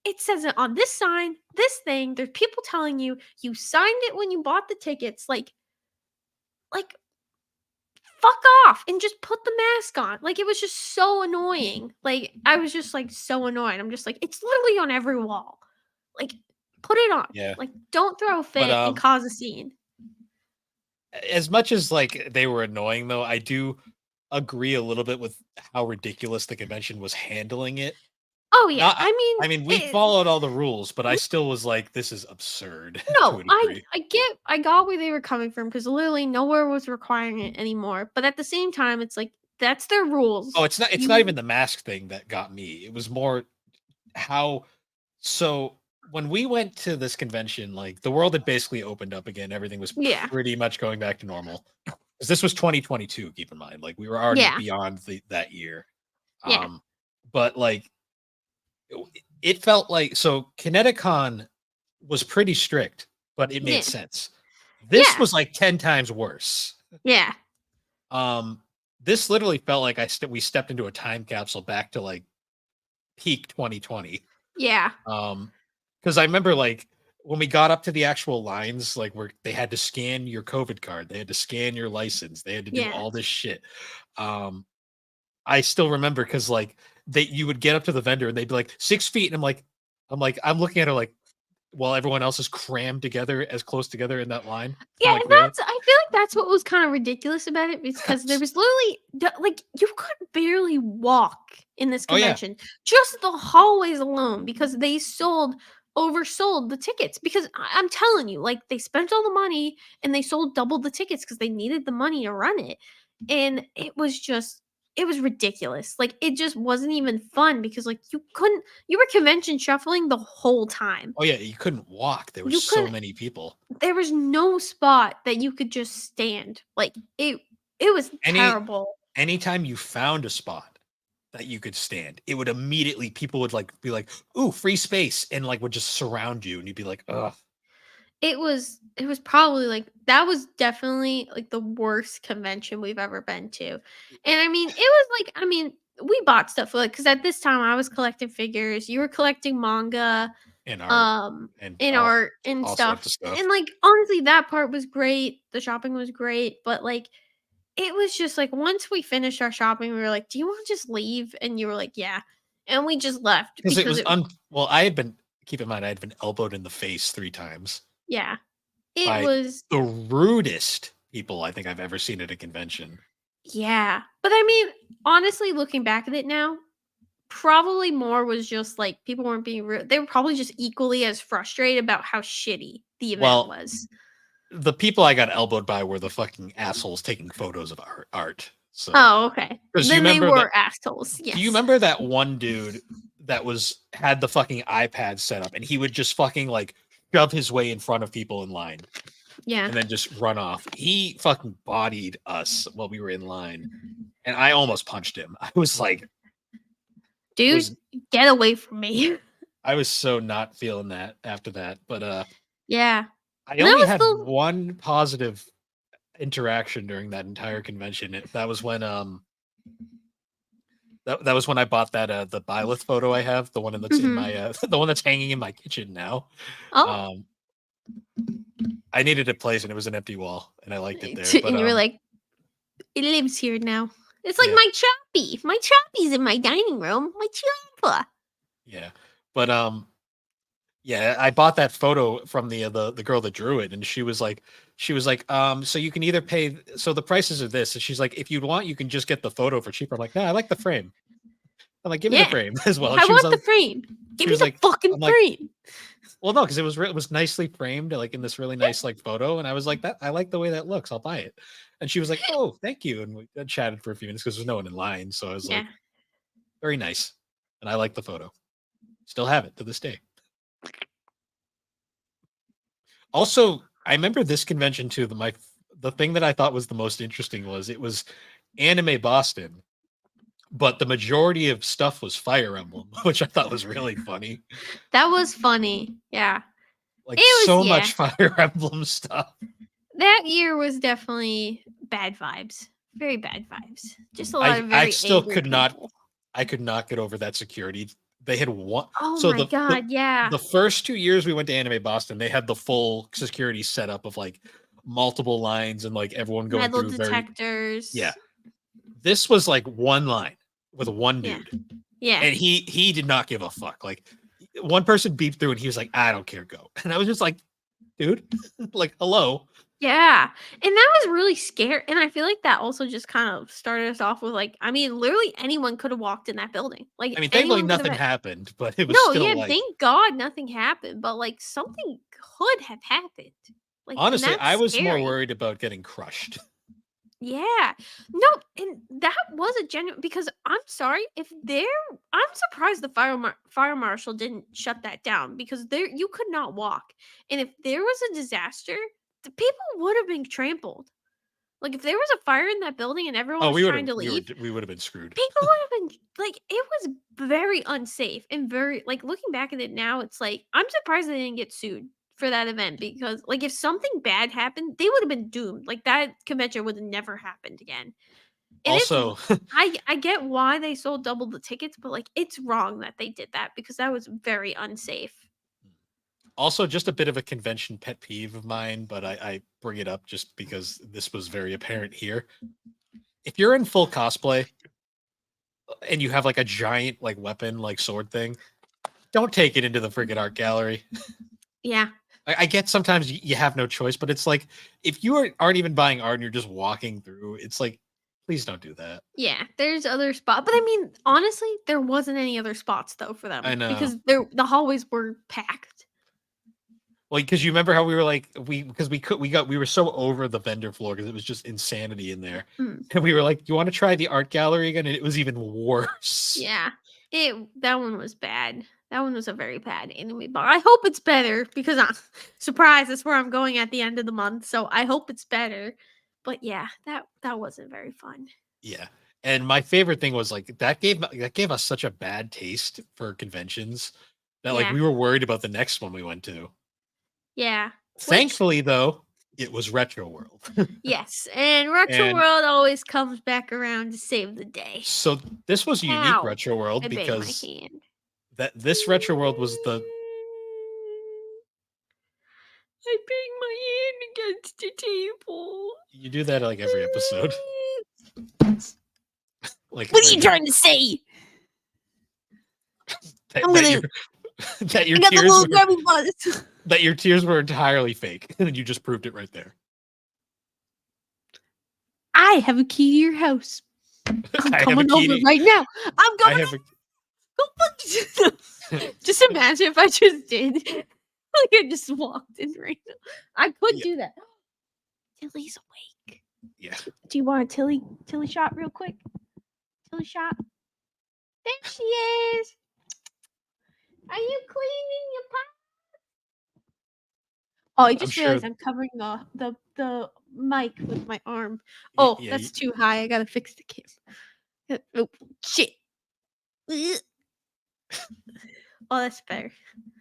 it says it on this sign, this thing. There's people telling you signed it when you bought the tickets. Fuck off and just put the mask on. It was just so annoying. I was just so annoyed. I'm just it's literally on every wall. Put it on. Yeah. Don't throw a fit and cause a scene. as much as like they were annoying though, I do agree a little bit with how ridiculous the convention was handling it. Oh yeah, Not I mean, we it, followed all the rules, but I still was like, this is absurd to no, a degree. I got where they were coming from because literally nowhere was requiring it anymore. But at the same time, it's like that's their Oh, rules. it's not even the mask thing that got me. It was more how so when we went to this convention, like the world had basically opened up again. Everything was Yeah, pretty much going back to normal. Because this was 2022, keep in mind. Like we were already yeah, beyond that year. yeah, Um, but like it felt like so Kineticon was pretty strict, but it made yeah, sense. This yeah, was like 10 times worse. yeah, Um, this literally felt like we stepped into a time capsule back to like peak 2020. yeah, Because I remember like when we got up to the actual lines, like where they had to scan your COVID card, they had to scan your license, they had to do yeah. all this shit. Um, I still remember because like you would get up to the vendor and they'd be like 6 feet, and I'm looking at her like while everyone else is crammed together as close together in that line. I'm Yeah, like, and really? I feel like that's what was kind of ridiculous about it because there was literally like you could barely walk in this Oh yeah. convention, just the hallways alone because they oversold the tickets because I'm telling you, like they spent all the money and they sold double the tickets because they needed the money to run it. And it was ridiculous. Like it just wasn't even fun because like you were convention shuffling the whole time. Oh yeah, you couldn't walk. There were You so couldn't many people. there was no spot that you could just stand. Like it was Any terrible. anytime you found a spot that you could stand, it would immediately people would like be like, "Ooh, free space," and like would just surround you, and you'd be like, "Ugh." It was probably like that was definitely like the worst convention we've ever been to. And I mean, it was like I mean, we bought stuff like cuz at this time I was collecting figures, you were collecting manga, And art um and and art and all stuff. sorts of stuff. And like honestly that part was great. The shopping was great, but like it was just like once we finished our shopping, we were like, "Do you want to just leave?" And you were like, "Yeah." And we just left Because it because was it was well, I had been keep in mind I had been elbowed in the face 3 times yeah. It by was the rudest people I think I've ever seen at a convention. yeah. But I mean, honestly, looking back at it now, probably more was just like people weren't being rude. They were probably just equally as frustrated about how shitty the event Well, was. the people I got elbowed by were the fucking assholes taking photos of art. So, Oh, okay. because you Then they remember that were assholes. do you Yes. remember that one dude that had the fucking iPad set up and he would just fucking like shove his way in front of people in line Yeah. and then just run off? He fucking bodied us while we were in line and I almost punched him. I was like Dude, was get away from me. I was so not feeling that after that. But Yeah. I And that only was had the one positive interaction during that entire convention. That was when that was when I bought that the Byleth photo I have, the one that's in mhm. my the one that's hanging in my kitchen now. Oh, Um I needed a place and it was an empty wall and I liked it there. But and you were like, "It lives here now." It's like yeah, my Chappy. My Chappy's in my dining room. My Chappa. yeah. But yeah, I bought that photo from the girl that drew it, and she was like, so you can either pay, so the prices are this, and she's like, if you want, you can just get the photo for cheaper. I'm like, no, I like the frame. I'm like, give me the Yeah. frame as well. And I want the frame. she Give me was the like, fucking I'm like, frame. well, no, because it was nicely framed, like in this really nice like photo, and I was like, that I like the way that looks. I'll buy it. And she was like, oh, thank you, and we chatted for a few minutes because there's no one in line, so I was Yeah. like, very nice, and I like the photo. Still have it to this day. Also, I remember this convention too. The thing that I thought was the most interesting was it was Anime Boston, but the majority of stuff was Fire Emblem, which I thought was really funny. That was funny. Yeah. Like It was so yeah. much Fire Emblem stuff. That year was definitely bad vibes. Very bad vibes. Just a lot of I very still angry could not people. I could not get over that security. They had one Oh so my god, yeah. the first 2 years we went to Anime Boston, they had the full security setup of like multiple lines and like everyone going Metal through very yeah. detectors. This was like one line with one Yeah. dude. Yeah. And he did not give a fuck. Like one person beeped through and he was like, I don't care, go. And I was just like, dude, like, hello. Yeah, and that was really scary, and I feel like that also just kind of started us off with, like, I mean, literally anyone could have walked in that building. I Like, mean, thankfully anyone could nothing have. happened, but it was No, still yeah, like thank God nothing happened, but, like, something could have happened. Like, and honestly, I that's was more scary. worried about getting crushed. Yeah. No, and that was a genuine because I'm sorry if there I'm surprised the fire marshal didn't shut that down because there you could not walk. And if there was a disaster, the people would have been trampled. Like if there was a fire in that building and everyone Oh, was trying to leave, we would have been screwed. people would have been like it was very unsafe and very like looking back at it now, it's like I'm surprised they didn't get sued for that event because like if something bad happened, they would have been doomed. Like that convention would have never happened again. And it's Also, I get why they sold double the tickets, but like it's wrong that they did that because that was very unsafe. also just a bit of a convention pet peeve of mine, but I bring it up just because this was very apparent here. If you're in full cosplay and you have like a giant like weapon like sword thing, don't take it into the friggin' art gallery. Yeah. I get sometimes you have no choice, but it's like if you aren't even buying art and you're just walking through, it's like please don't do that. Yeah, there's other spot but I mean, honestly, there wasn't any other spots though for I them know. because the hallways were packed. Well, because you remember how we were like we were so over the vendor floor because it was just insanity in there, Mm. and we were like, "You want to try the art gallery again?" And it was even worse. Yeah. It that one was bad. That one was a very bad anime bar. I hope it's better because I'm surprised that's where I'm going at the end of the month. So I hope it's better. But yeah, that wasn't very fun. Yeah, and my favorite thing was like that gave us such a bad taste for conventions that like Yeah. we were worried about the next one we went to. Yeah. Which Thankfully, though, it was Retro World, yes, and Retro and World always comes back around to save the day. so this was a unique Ow. Retro World I banged my because hand. that this Retro World was the I banged my hand against the table. you do that like every episode, like What are that you trying to say? I'm that gonna your that your I got the tears little were grubby buzz. that your tears were entirely fake, and you just proved it right there. I have a key to your house. I'm I have a coming key over to right now. I'm I coming have a over. Go fuck Just imagine if I just did. Like I just walked in right now. I could yeah, do that. Tilly's awake. yeah. Do you want a Tilly shot real quick? Tilly shot. There she is. Are you cleaning your pot? Oh, I I'm just sure. realized I'm covering the mic with my arm. Oh, Yeah. that's too high. I gotta fix the cam. Oh shit. Ugh. Oh, that's better.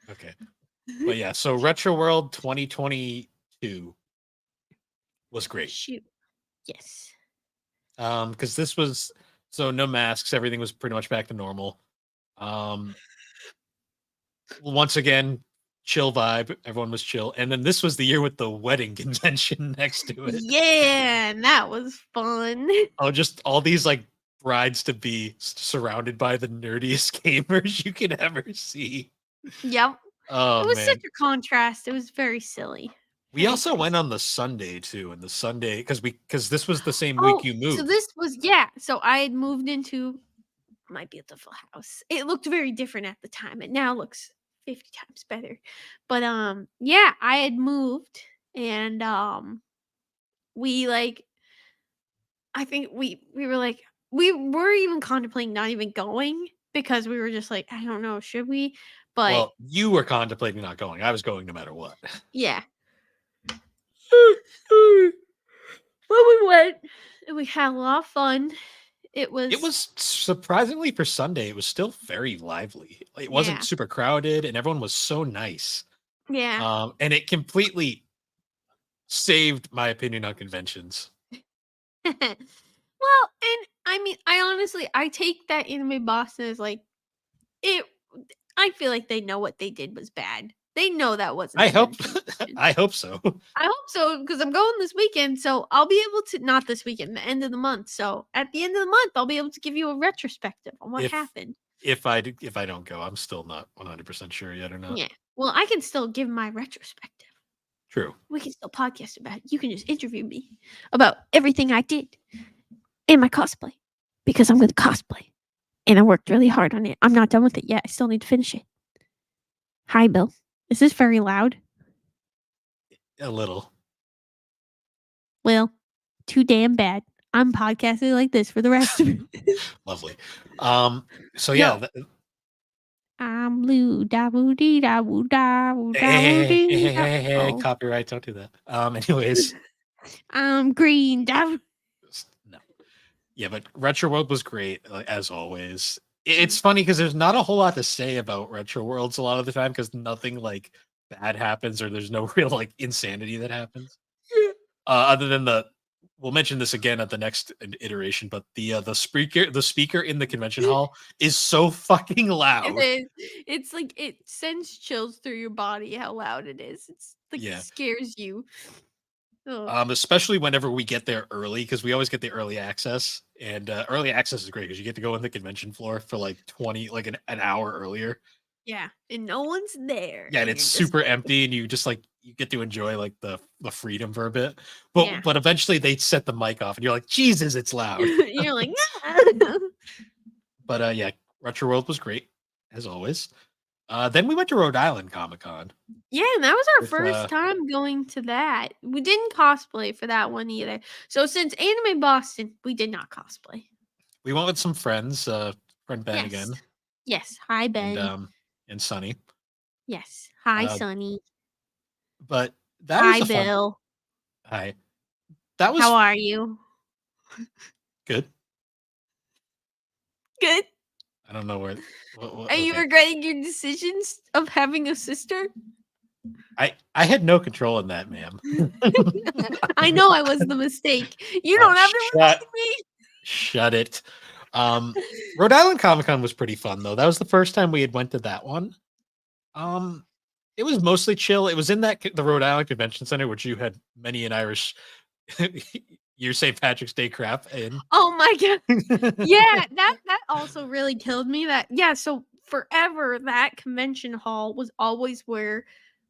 Okay. But yeah, so Retro World 2022 was great. Shoot. Yes. Because this was so no masks, everything was pretty much back to normal. Um, once again, chill vibe, everyone was chill. And then this was the year with the wedding convention next to it. Yeah, and that was fun. Oh, just all these like brides to be surrounded by the nerdiest gamers you could ever see. Yep. It Oh was such man. a contrast. It was very silly. We Very, also very went silly. on the Sunday too, and the Sunday because this was the same week Oh, you so moved. this was yeah. So I had moved into my beautiful house. It looked very different at the time. It now looks 50 times better. But yeah, I had moved and we like I think we were like we were even contemplating not even going because we were just like I don't know, should we? But Well, you were contemplating not going. I was going no matter what. yeah. But we went and we had a lot of fun. It It was was surprisingly for Sunday, it was still very lively. It wasn't yeah. super crowded and everyone was so nice. Yeah. And it completely saved my opinion on conventions. Well, and I mean, I honestly I take that anime Boston as like it I feel like they know what they did was bad. They know that wasn't I a hope good convention. I hope so. I hope so because I'm going this weekend, so I'll be able to not this weekend, the end of the month. So at the end of the month, I'll be able to give you a retrospective on what If happened. if I don't go, I'm still not 100% sure yet or not. Yeah. Well, I can still give my retrospective. True. We can still podcast about it. You can just interview me about everything I did in my cosplay because I'm going to cosplay. And I worked really hard on it. I'm not done with it yet. I still need to finish it. Hi, Bill. Is this very loud? A little. Well, too damn bad. I'm podcasting like this for the rest of it. Lovely. So yeah. No. I'm blue, da woo dee da woo da woo da woo Hey, dee da. Oh. copyright, don't do that. Anyways. I'm green, da. No. Yeah, but Retro World was great, as always. It's funny because there's not a whole lot to say about Retro Worlds a lot of the time because nothing like bad happens or there's no real like insanity that happens. Other than we'll mention this again at the next iteration, but the speaker in the convention hall is so fucking loud. It is. It's like it sends chills through your body how loud it is. It's like Yeah. scares you. Ugh. Especially whenever we get there early because we always get the early access, and early access is great because you get to go in the convention floor for like an hour earlier. Yeah, and no one's there. Yeah, and it's super empty, and you just like you get to enjoy like the freedom for a bit. But eventually they set the mic off, and you're like, Jesus, it's loud. You're like, But yeah, Retro World was great as always. Then we went to Rhode Island Comic-Con. Yeah, and that was our first time going to that. We didn't cosplay for that one either. So since Anime Boston, we did not cosplay. We went with some friends, friend Ben again. Yes, hi Ben. And Sunny. Yes, hi Sunny. But that hi was Bill. Hi. That was. How are you? Good. Good. I don't know where. Are you regretting your decisions of having a sister? I had no control in that, ma'am. I know I was the mistake. You don't have to listen to me. Shut it. Rhode Island Comic-Con was pretty fun though. That was the first time we had went to that one. It was mostly chill. It was in the Rhode Island Convention Center, which you had many an Irish your St. Patrick's Day crap in. Oh my god. Yeah, that also really killed me. So forever that convention hall was always where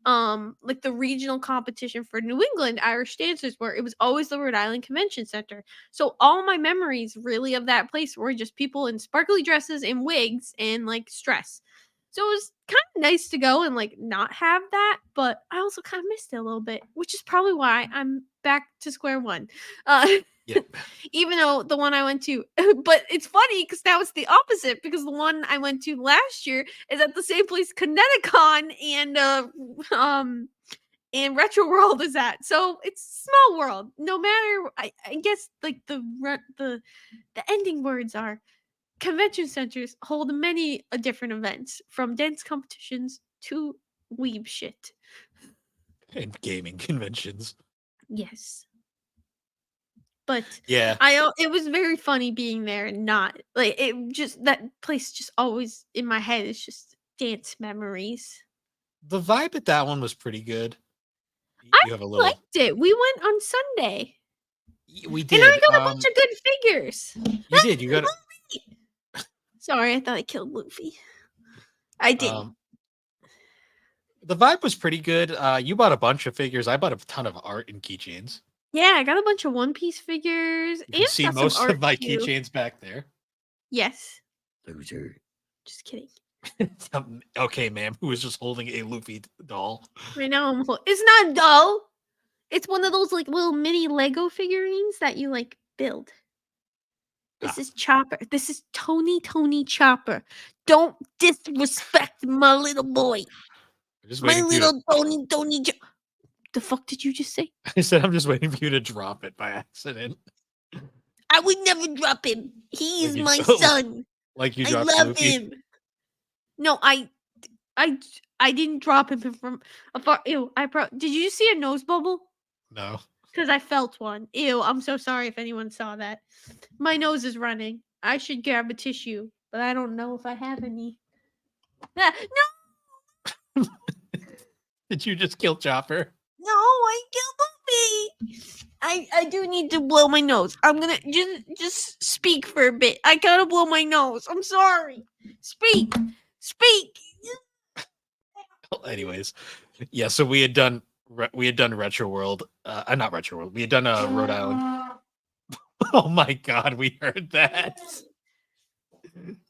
like the regional competition for New England Irish dancers were. It was always the Rhode Island Convention Center. So all my memories really of that place were just people in sparkly dresses and wigs and like stress. So it was kind of nice to go and like not have that, but I also kind of missed it a little bit, which is probably why I'm back to square one. Even though the one I went to, but it's funny because now it's the opposite because the one I went to last year is at the same place Kineticon and Retro World is at. So it's small world. No matter, I guess like the ending words are convention centers hold many different events from dance competitions to weeb shit and gaming conventions. Yes. But yeah, it was very funny being there and not like it just that place just always in my head is just dance memories. The vibe at that one was pretty good. I liked it. We went on Sunday. We did. And I got a bunch of good figures. You did. You got Sorry, I thought I killed Luffy. I did. The vibe was pretty good. You bought a bunch of figures. I bought a ton of art and keychains. Yeah, I got a bunch of One Piece figures. You can see most of my keychains back there. Yes. Loser. Just kidding. Okay, ma'am. Who is just holding a Luffy doll? I know. It's not a doll. It's one of those like little mini Lego figurines that you like build. This is Chopper. This is Tony Chopper. Don't disrespect my little boy. My little Tony. The fuck did you just say? I said I'm just waiting for you to drop it by accident. I would never drop him. He is my son. Like you I dropped love Luffy? him. No, I didn't drop him from afar. Ew, did you see a nose bubble? No. Because I felt one. Ew, I'm so sorry if anyone saw that. My nose is running. I should grab a tissue, but I don't know if I have any. No! Did you just kill Chopper? No, I killed Luffy. I do need to blow my nose. I'm gonna just speak for a bit. I gotta blow my nose. I'm sorry. Speak. Well, anyways, yeah. So we had done we had done Retro World, not Retro World. We had done Rhode Island. Oh my God, we heard that.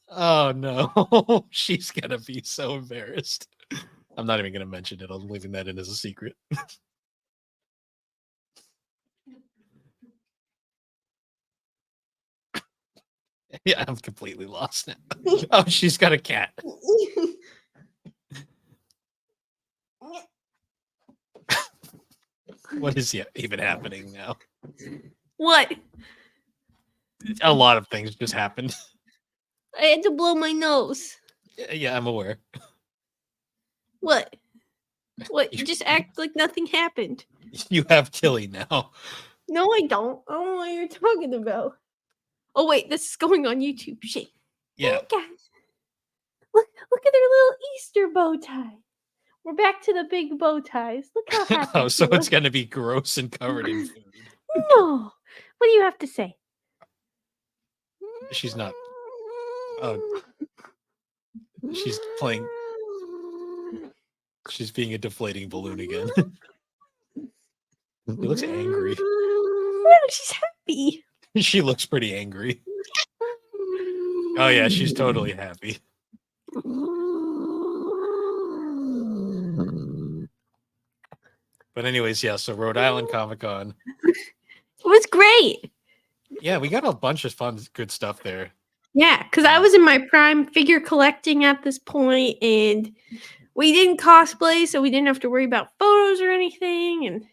Oh no, she's gonna be so embarrassed. I'm not even gonna mention it. I'm leaving that in as a secret. Yeah, I'm completely lost now. Oh, she's got a cat. What is even happening now? What? A lot of things just happened. I had to blow my nose. Yeah, I'm aware. What? What? You just act like nothing happened. You have Tilly now. No, I don't. I don't know what you're talking about. Oh wait, this is going on YouTube. Shit. Yeah. Hey guys. Look at their little Easter bow tie. We're back to the big bow ties. Look how happy. Oh, so it's gonna be gross and covered in food. No. What do you have to say? She's not. Oh, she's playing. She's being a deflating balloon again. He looks angry. No, she's happy. She looks pretty angry. Oh yeah, she's totally happy. But anyways, yeah, so Rhode Island Comic Con. It was great. Yeah, we got a bunch of fun, good stuff there. Yeah, because I was in my prime figure collecting at this point, and we didn't cosplay, so we didn't have to worry about photos or anything. And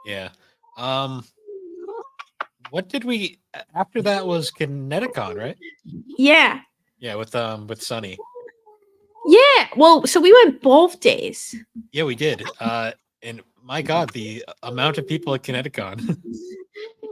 yeah, what did we after that was Kineticon, right? yeah, with Sunny. yeah. Well, so we went both days. Yeah, we did. And my God, the amount of people at Kineticon.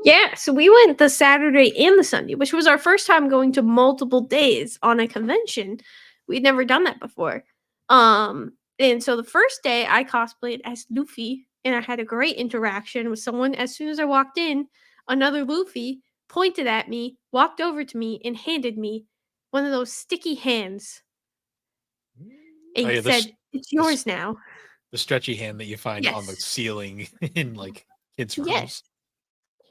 Yeah, so we went the Saturday and the Sunday, which was our first time going to multiple days on a convention. We'd never done that before. And so the first day I cosplayed as Luffy, and I had a great interaction with someone. As soon as I walked in, another Luffy pointed at me, walked over to me, and handed me one of those sticky hands. And he said, "It's yours now." The stretchy hand that you find on the ceiling in like kids' rooms. Yes.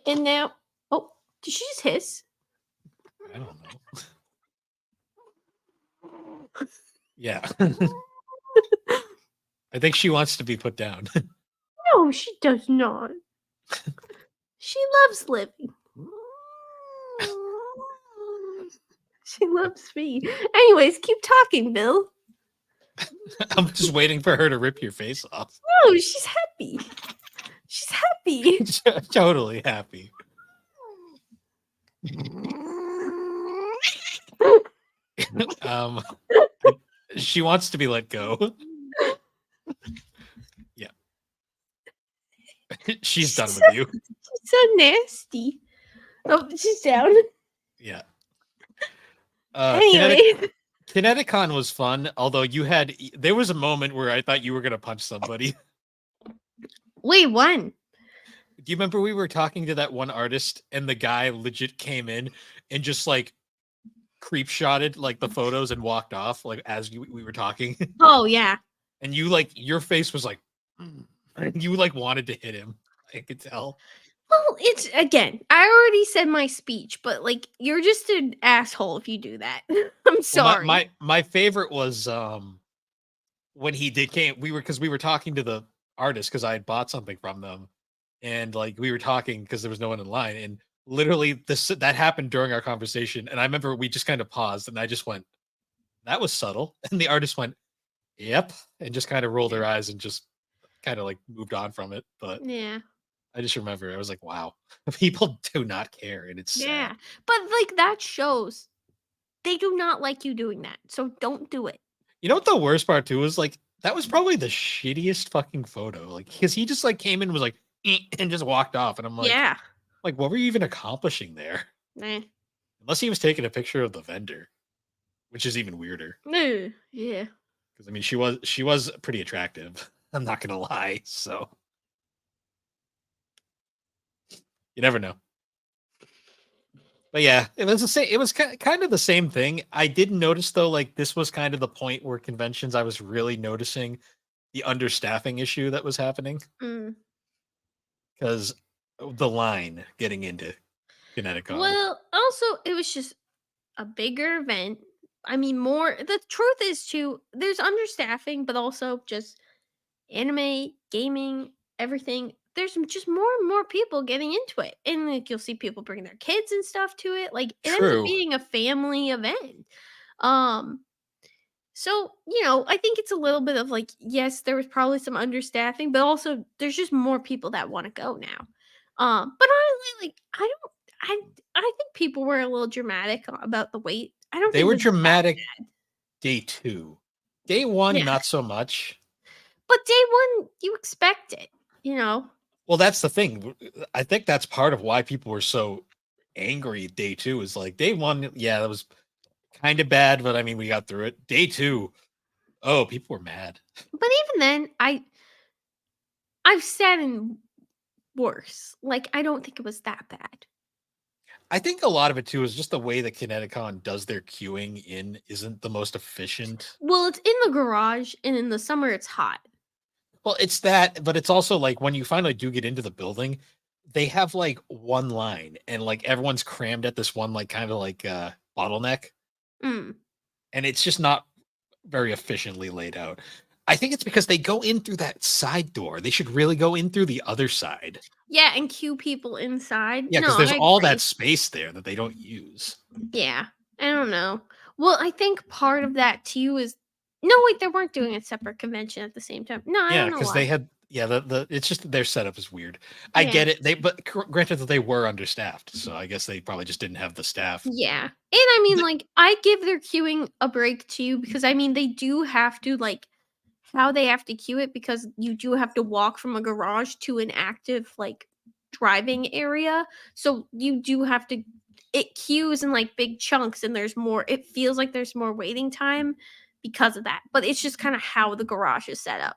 And now, oh, did she just hiss? I don't know. Yeah. I think she wants to be put down. No, she does not. She loves living. She loves me. Anyways, keep talking, Bill. I'm just waiting for her to rip your face off. No, she's happy. She's happy. Totally happy. She wants to be let go. Yeah. She's done with you. She's so nasty. Oh, she's down. Yeah. Anyway. Kineticon was fun, although there was a moment where I thought you were gonna punch somebody. Wait, when? Do you remember we were talking to that one artist and the guy legit came in and just like creep shotted like the photos and walked off like as we were talking? Oh yeah. And you like your face was like you like wanted to hit him. I could tell. Well, it's again, I already said my speech, but like you're just an asshole if you do that. I'm sorry. Well, my favorite was when he came. We were talking to the artist because I had bought something from them, and like we were talking because there was no one in line, and literally that happened during our conversation. And I remember we just kind of paused, and I just went, "That was subtle," and the artist went, "Yep," and just kind of rolled their eyes and just kind of like moved on from it. But yeah. I just remember I was like, wow, people do not care. And it's sad. But like that shows they do not like you doing that. So don't do it. You know what the worst part too was? Like, that was probably the shittiest fucking photo. Like, because he just like came in and was like, and just walked off. And I'm like, yeah. Like, what were you even accomplishing there? Unless he was taking a picture of the vendor, which is even weirder. Yeah. Because I mean, she was pretty attractive. I'm not gonna lie. So you never know. But yeah, it was the same. It was kind of the same thing. I did notice though, like this was kind of the point where conventions I was really noticing the understaffing issue that was happening Mm. because the line getting into Kineticon. Well, also, it was just a bigger event. I mean, more the truth is too, there's understaffing, but also just anime, gaming, everything. There's just more and more people getting into it. And like you'll see people bringing their kids and stuff to it. Like it ends up True. being a family event. Um so, I think it's a little bit of like, yes, there was probably some understaffing, but also there's just more people that want to go now. But honestly, like I think people were a little dramatic about the wait. I don't They think were it was that dramatic bad. day 2. Day 1, Yeah. not so much. But day one, you expect it, you know? Well, that's the thing. I think that's part of why people were so angry day 2 is like day 1, yeah, that was kind of bad, but I mean, we got through it. Day 2, oh, people were mad. But even then, I've sat in worse. Like I don't think it was that bad. I think a lot of it too is just the way that Kineticon does their queuing in isn't the most efficient. Well, it's in the garage and in the summer it's hot. Well, it's that, but it's also like when you finally do get into the building, they have like one line and like everyone's crammed at this one like kind of like bottleneck, Mm. and it's just not very efficiently laid out. I think it's because they go in through that side door. They should really go in through the other side. Yeah, and queue people inside. Yeah, No, because there's I all agree. that space there that they don't use. Yeah. I don't know. Well, I think part of that too is no, wait, they weren't doing a separate convention at the same time. No, I Yeah, don't know because why. they had the it's just that their setup is weird. I Yeah. get it. Granted that they were understaffed, so I guess they probably just didn't have the staff. Yeah. And I mean, Th- like, I give their queuing a break too because I mean, they do have to, like, how they have to queue it because you do have to walk from a garage to an active, like, driving area. So you do have to, it queues in like big chunks and there's more, it feels like there's more waiting time because of that. But it's just kind of how the garage is set up.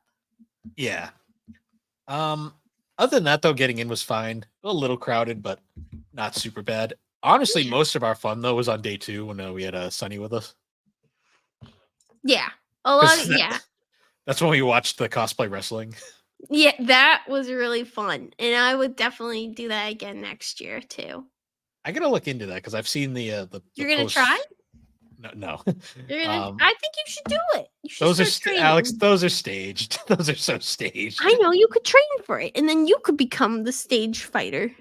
Yeah. Um. Other than that, though, getting in was fine. A little crowded, but not super bad. Honestly, Yeah. most of our fun though was on day 2 when we had Sunny with us Yeah. A lot because of, yeah. that's when we watched the cosplay wrestling. Yeah, that was really fun. And I would definitely do that again next year too. I gotta look into that because I've seen the You're gonna try? posts. No, no. You're gonna um, I think you should do it. You should those are start Alex. training. Those are staged. Those are so staged. I know you could train for it, and then you could become the stage fighter.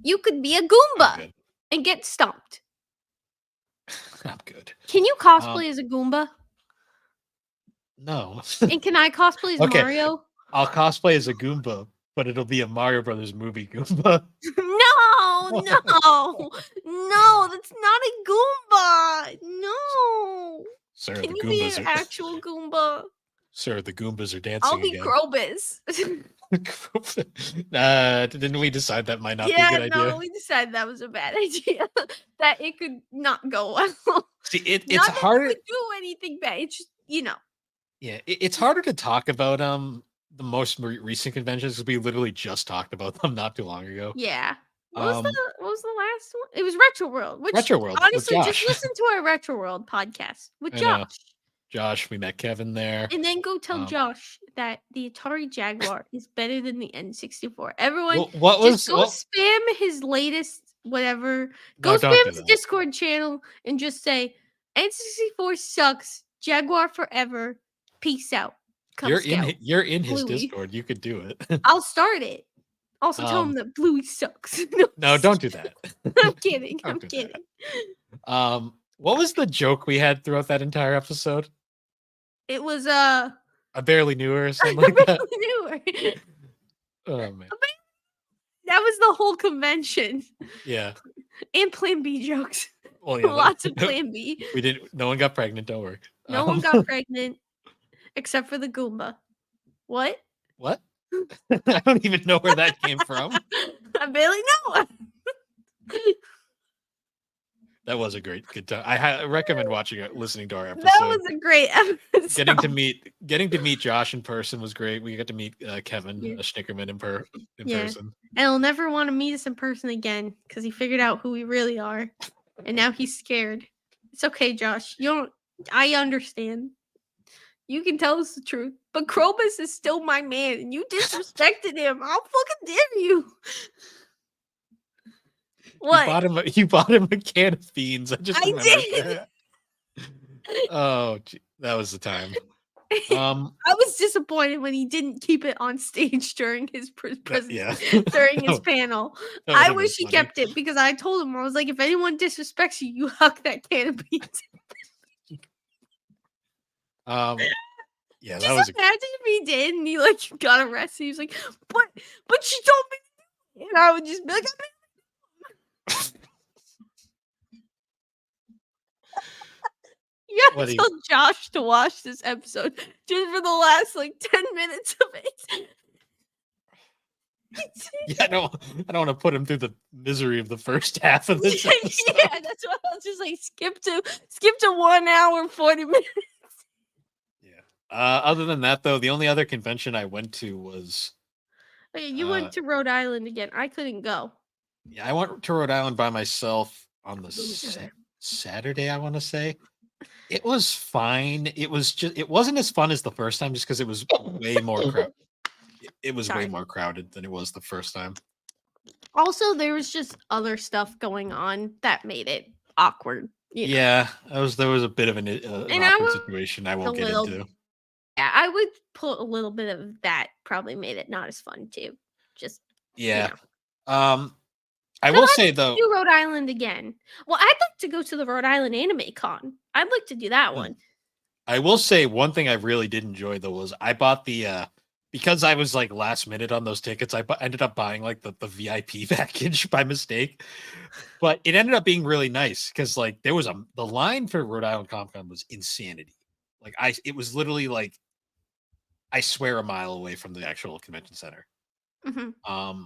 You could be a I'm Goomba good. and get stomped. I'm good. Can you Um, cosplay as a Goomba? no. And can I cosplay as Okay, Mario? I'll cosplay as a Goomba, but it'll be a Mario Brothers movie Goomba. No, no, no, that's not a Goomba. No. Sir, Can the you be Goombas an are actual Goomba? Sir, the Goombas are I'll dancing be again. Krobus. Didn't we decide that might not be a Yeah, good no, idea? we decided that was a bad idea. That it could not go well. See, Not it's that you harder. would do anything bad. It's just, Yeah, it's harder to talk about the most recent conventions because we literally just talked about them not too long ago. yeah. Um, What was the last one? It was Retro World, which Retro World with honestly, just Josh. listen to our Retro World podcast with I know Josh. Josh. We met Kevin there. And then go tell Um, Josh that the Atari Jaguar is better than the N64. Everyone, what just was go what? spam his latest whatever. Go No, don't spam do his that. Discord channel and just say N64 sucks. Jaguar forever. Peace out. Cub Scout. You're in his Bluey. Discord. You could do it. I'll start it. Also tell him um, that Bluey sucks. No, no, don't do that. I'm kidding. I'm Don't do kidding. that. What was the joke we had throughout that entire episode? It was I barely knew her or I something like that. barely knew her. Oh man. That was the whole convention. Yeah. And Plan B jokes. Well, yeah. Lots of Plan B. We didn't. No one got pregnant. Don't worry. No one got pregnant except for the Goomba. What? What? I don't even know where that came from. I barely know. That was a good time. I recommend watching it, listening to our episode. That was a great episode. Getting to meet Josh in person was great. We got to meet Kevin Yeah. Schnickerman in Yeah. person. And he'll never want to meet us in person again because he figured out who we really are. And now he's scared. It's okay, Josh. You don't I understand. You can tell us the truth. But Krobus is still my man, and you disrespected him. How fucking dare you? What? You bought him a can of beans. I just I remembered did. that. Oh, that was the time. Um, I was disappointed when he didn't keep it on stage during his yeah. during his panel. That I would've wish been he funny. kept it because I told him I was like, if anyone disrespects you, you huck that can of beans. Yeah, that Just was imagine if he did and he like got arrested. He was like, but she told me, and I would just be like, you What gotta he- tell Josh to watch this episode just for the last like 10 minutes of it. yeah, I don't want to put him through the misery of the first half of this episode. Yeah, that's why I was just like skip to 1 hour 40 minutes. Yeah. Other than that, though, the only other convention I went to was Okay, you went to Rhode Island again. I couldn't go. I went to Rhode Island by myself on the Loser. Saturday. I want to say it was fine. It wasn't as fun as the first time, just because it was way more crowded. It was way Sorry. more crowded than it was the first time. Also, there was just other stuff going on that made it awkward. You know? Yeah, there was a bit of an And I awkward was situation I won't get little- into. Yeah, I would put a little bit of that probably made it not as fun too. Just Yeah. know. I will say though, do Rhode Island again. Well, I'd like to go to the Rhode Island Anime Con. I'd like to do that one. I will say one thing I really did enjoy though was I bought the because I was like last minute on those tickets, I ended up buying like the VIP package by mistake. But it ended up being really nice because like there was the line for Rhode Island Comic Con was insanity. Like it was literally like I swear a mile away from the actual convention center. Mm-hmm.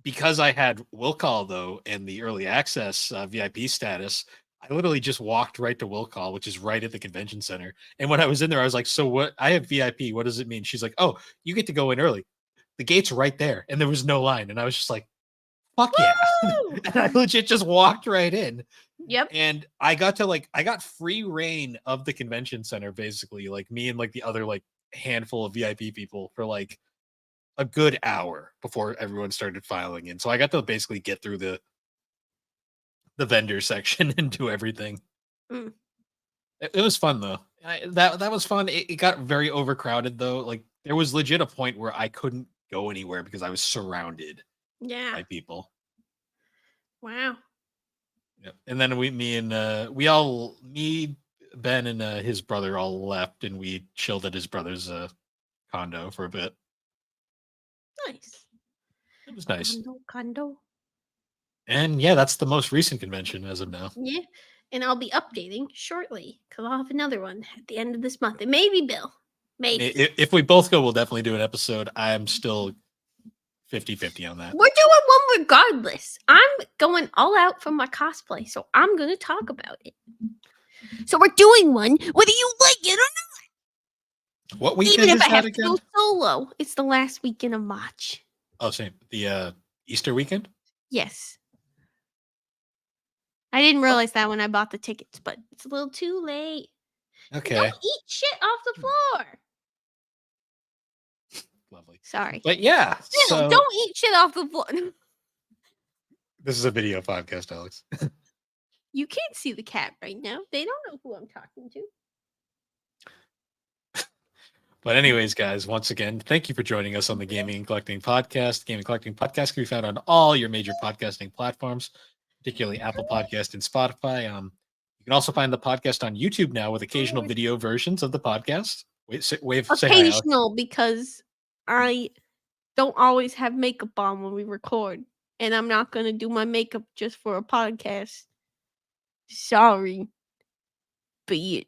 Because I had Will Call though and the early access VIP status, I literally just walked right to Will Call, which is right at the convention center. And when I was in there, I was like, "So what? I have VIP. What does it mean?" She's like, "Oh, you get to go in early. The gate's right there." And there was no line. And I was just like, "Fuck yeah!" And I legit just walked right in. Yep. And I got free reign of the convention center, basically, like me and like the other like handful of VIP people for like a good hour before everyone started filing in. So I got to basically get through the vendor section and do everything. Mm. It was fun though. That was fun. It got very overcrowded though. Like there was legit a point where I couldn't go anywhere because I was surrounded by people. Wow. Yep. And then Ben and his brother all left and we chilled at his brother's condo for a bit. Nice. It was nice. Condo. And yeah, that's the most recent convention as of now. Yeah. And I'll be updating shortly because I'll have another one at the end of this month. And maybe Bill. Maybe. If we both go, we'll definitely do an episode. I am still 50-50 on that. We're doing one regardless. I'm going all out for my cosplay, so I'm going to talk about it. So we're doing one, whether you like it or not. What weekend Even if is I have that to again? go solo, it's the last weekend of March. Oh, same. The Easter weekend? Yes. I didn't realize that when I bought the tickets, but it's a little too late. Okay. Don't eat shit off the floor. Lovely. Sorry. But yeah. So Don't eat shit off the floor. this is a video podcast, Alex. You can't see the cat right now. They don't know who I'm talking to. But anyways, guys, once again, thank you for joining us on the Gaming and Collecting Podcast. Gaming and Collecting Podcast can be found on all your major podcasting platforms, particularly Apple Podcast and Spotify. You can also find the podcast on YouTube now with occasional video versions of the podcast. Say hi, Alex. Occasional, because I don't always have makeup on when we record, and I'm not going to do my makeup just for a podcast. Sorry, bitch.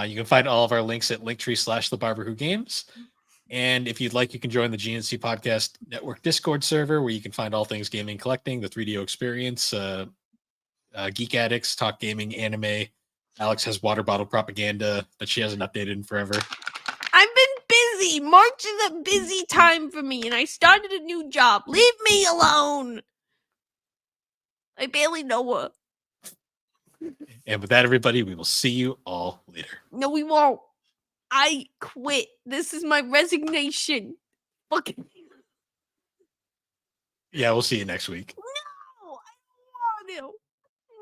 You can find all of our links at linktree/thebarberwhogames. And if you'd like, you can join the GNC Podcast Network Discord server where you can find all things gaming, collecting, the 3DO experience, Geek Addicts, talk gaming, anime. Alex has water bottle propaganda that she hasn't updated in forever. I've been busy. March is a busy time for me, and I started a new job. Leave me alone. I barely know her. And with that, everybody, we will see you all later. No, we won't. I quit. This is my resignation. Fucking. Yeah, we'll see you next week.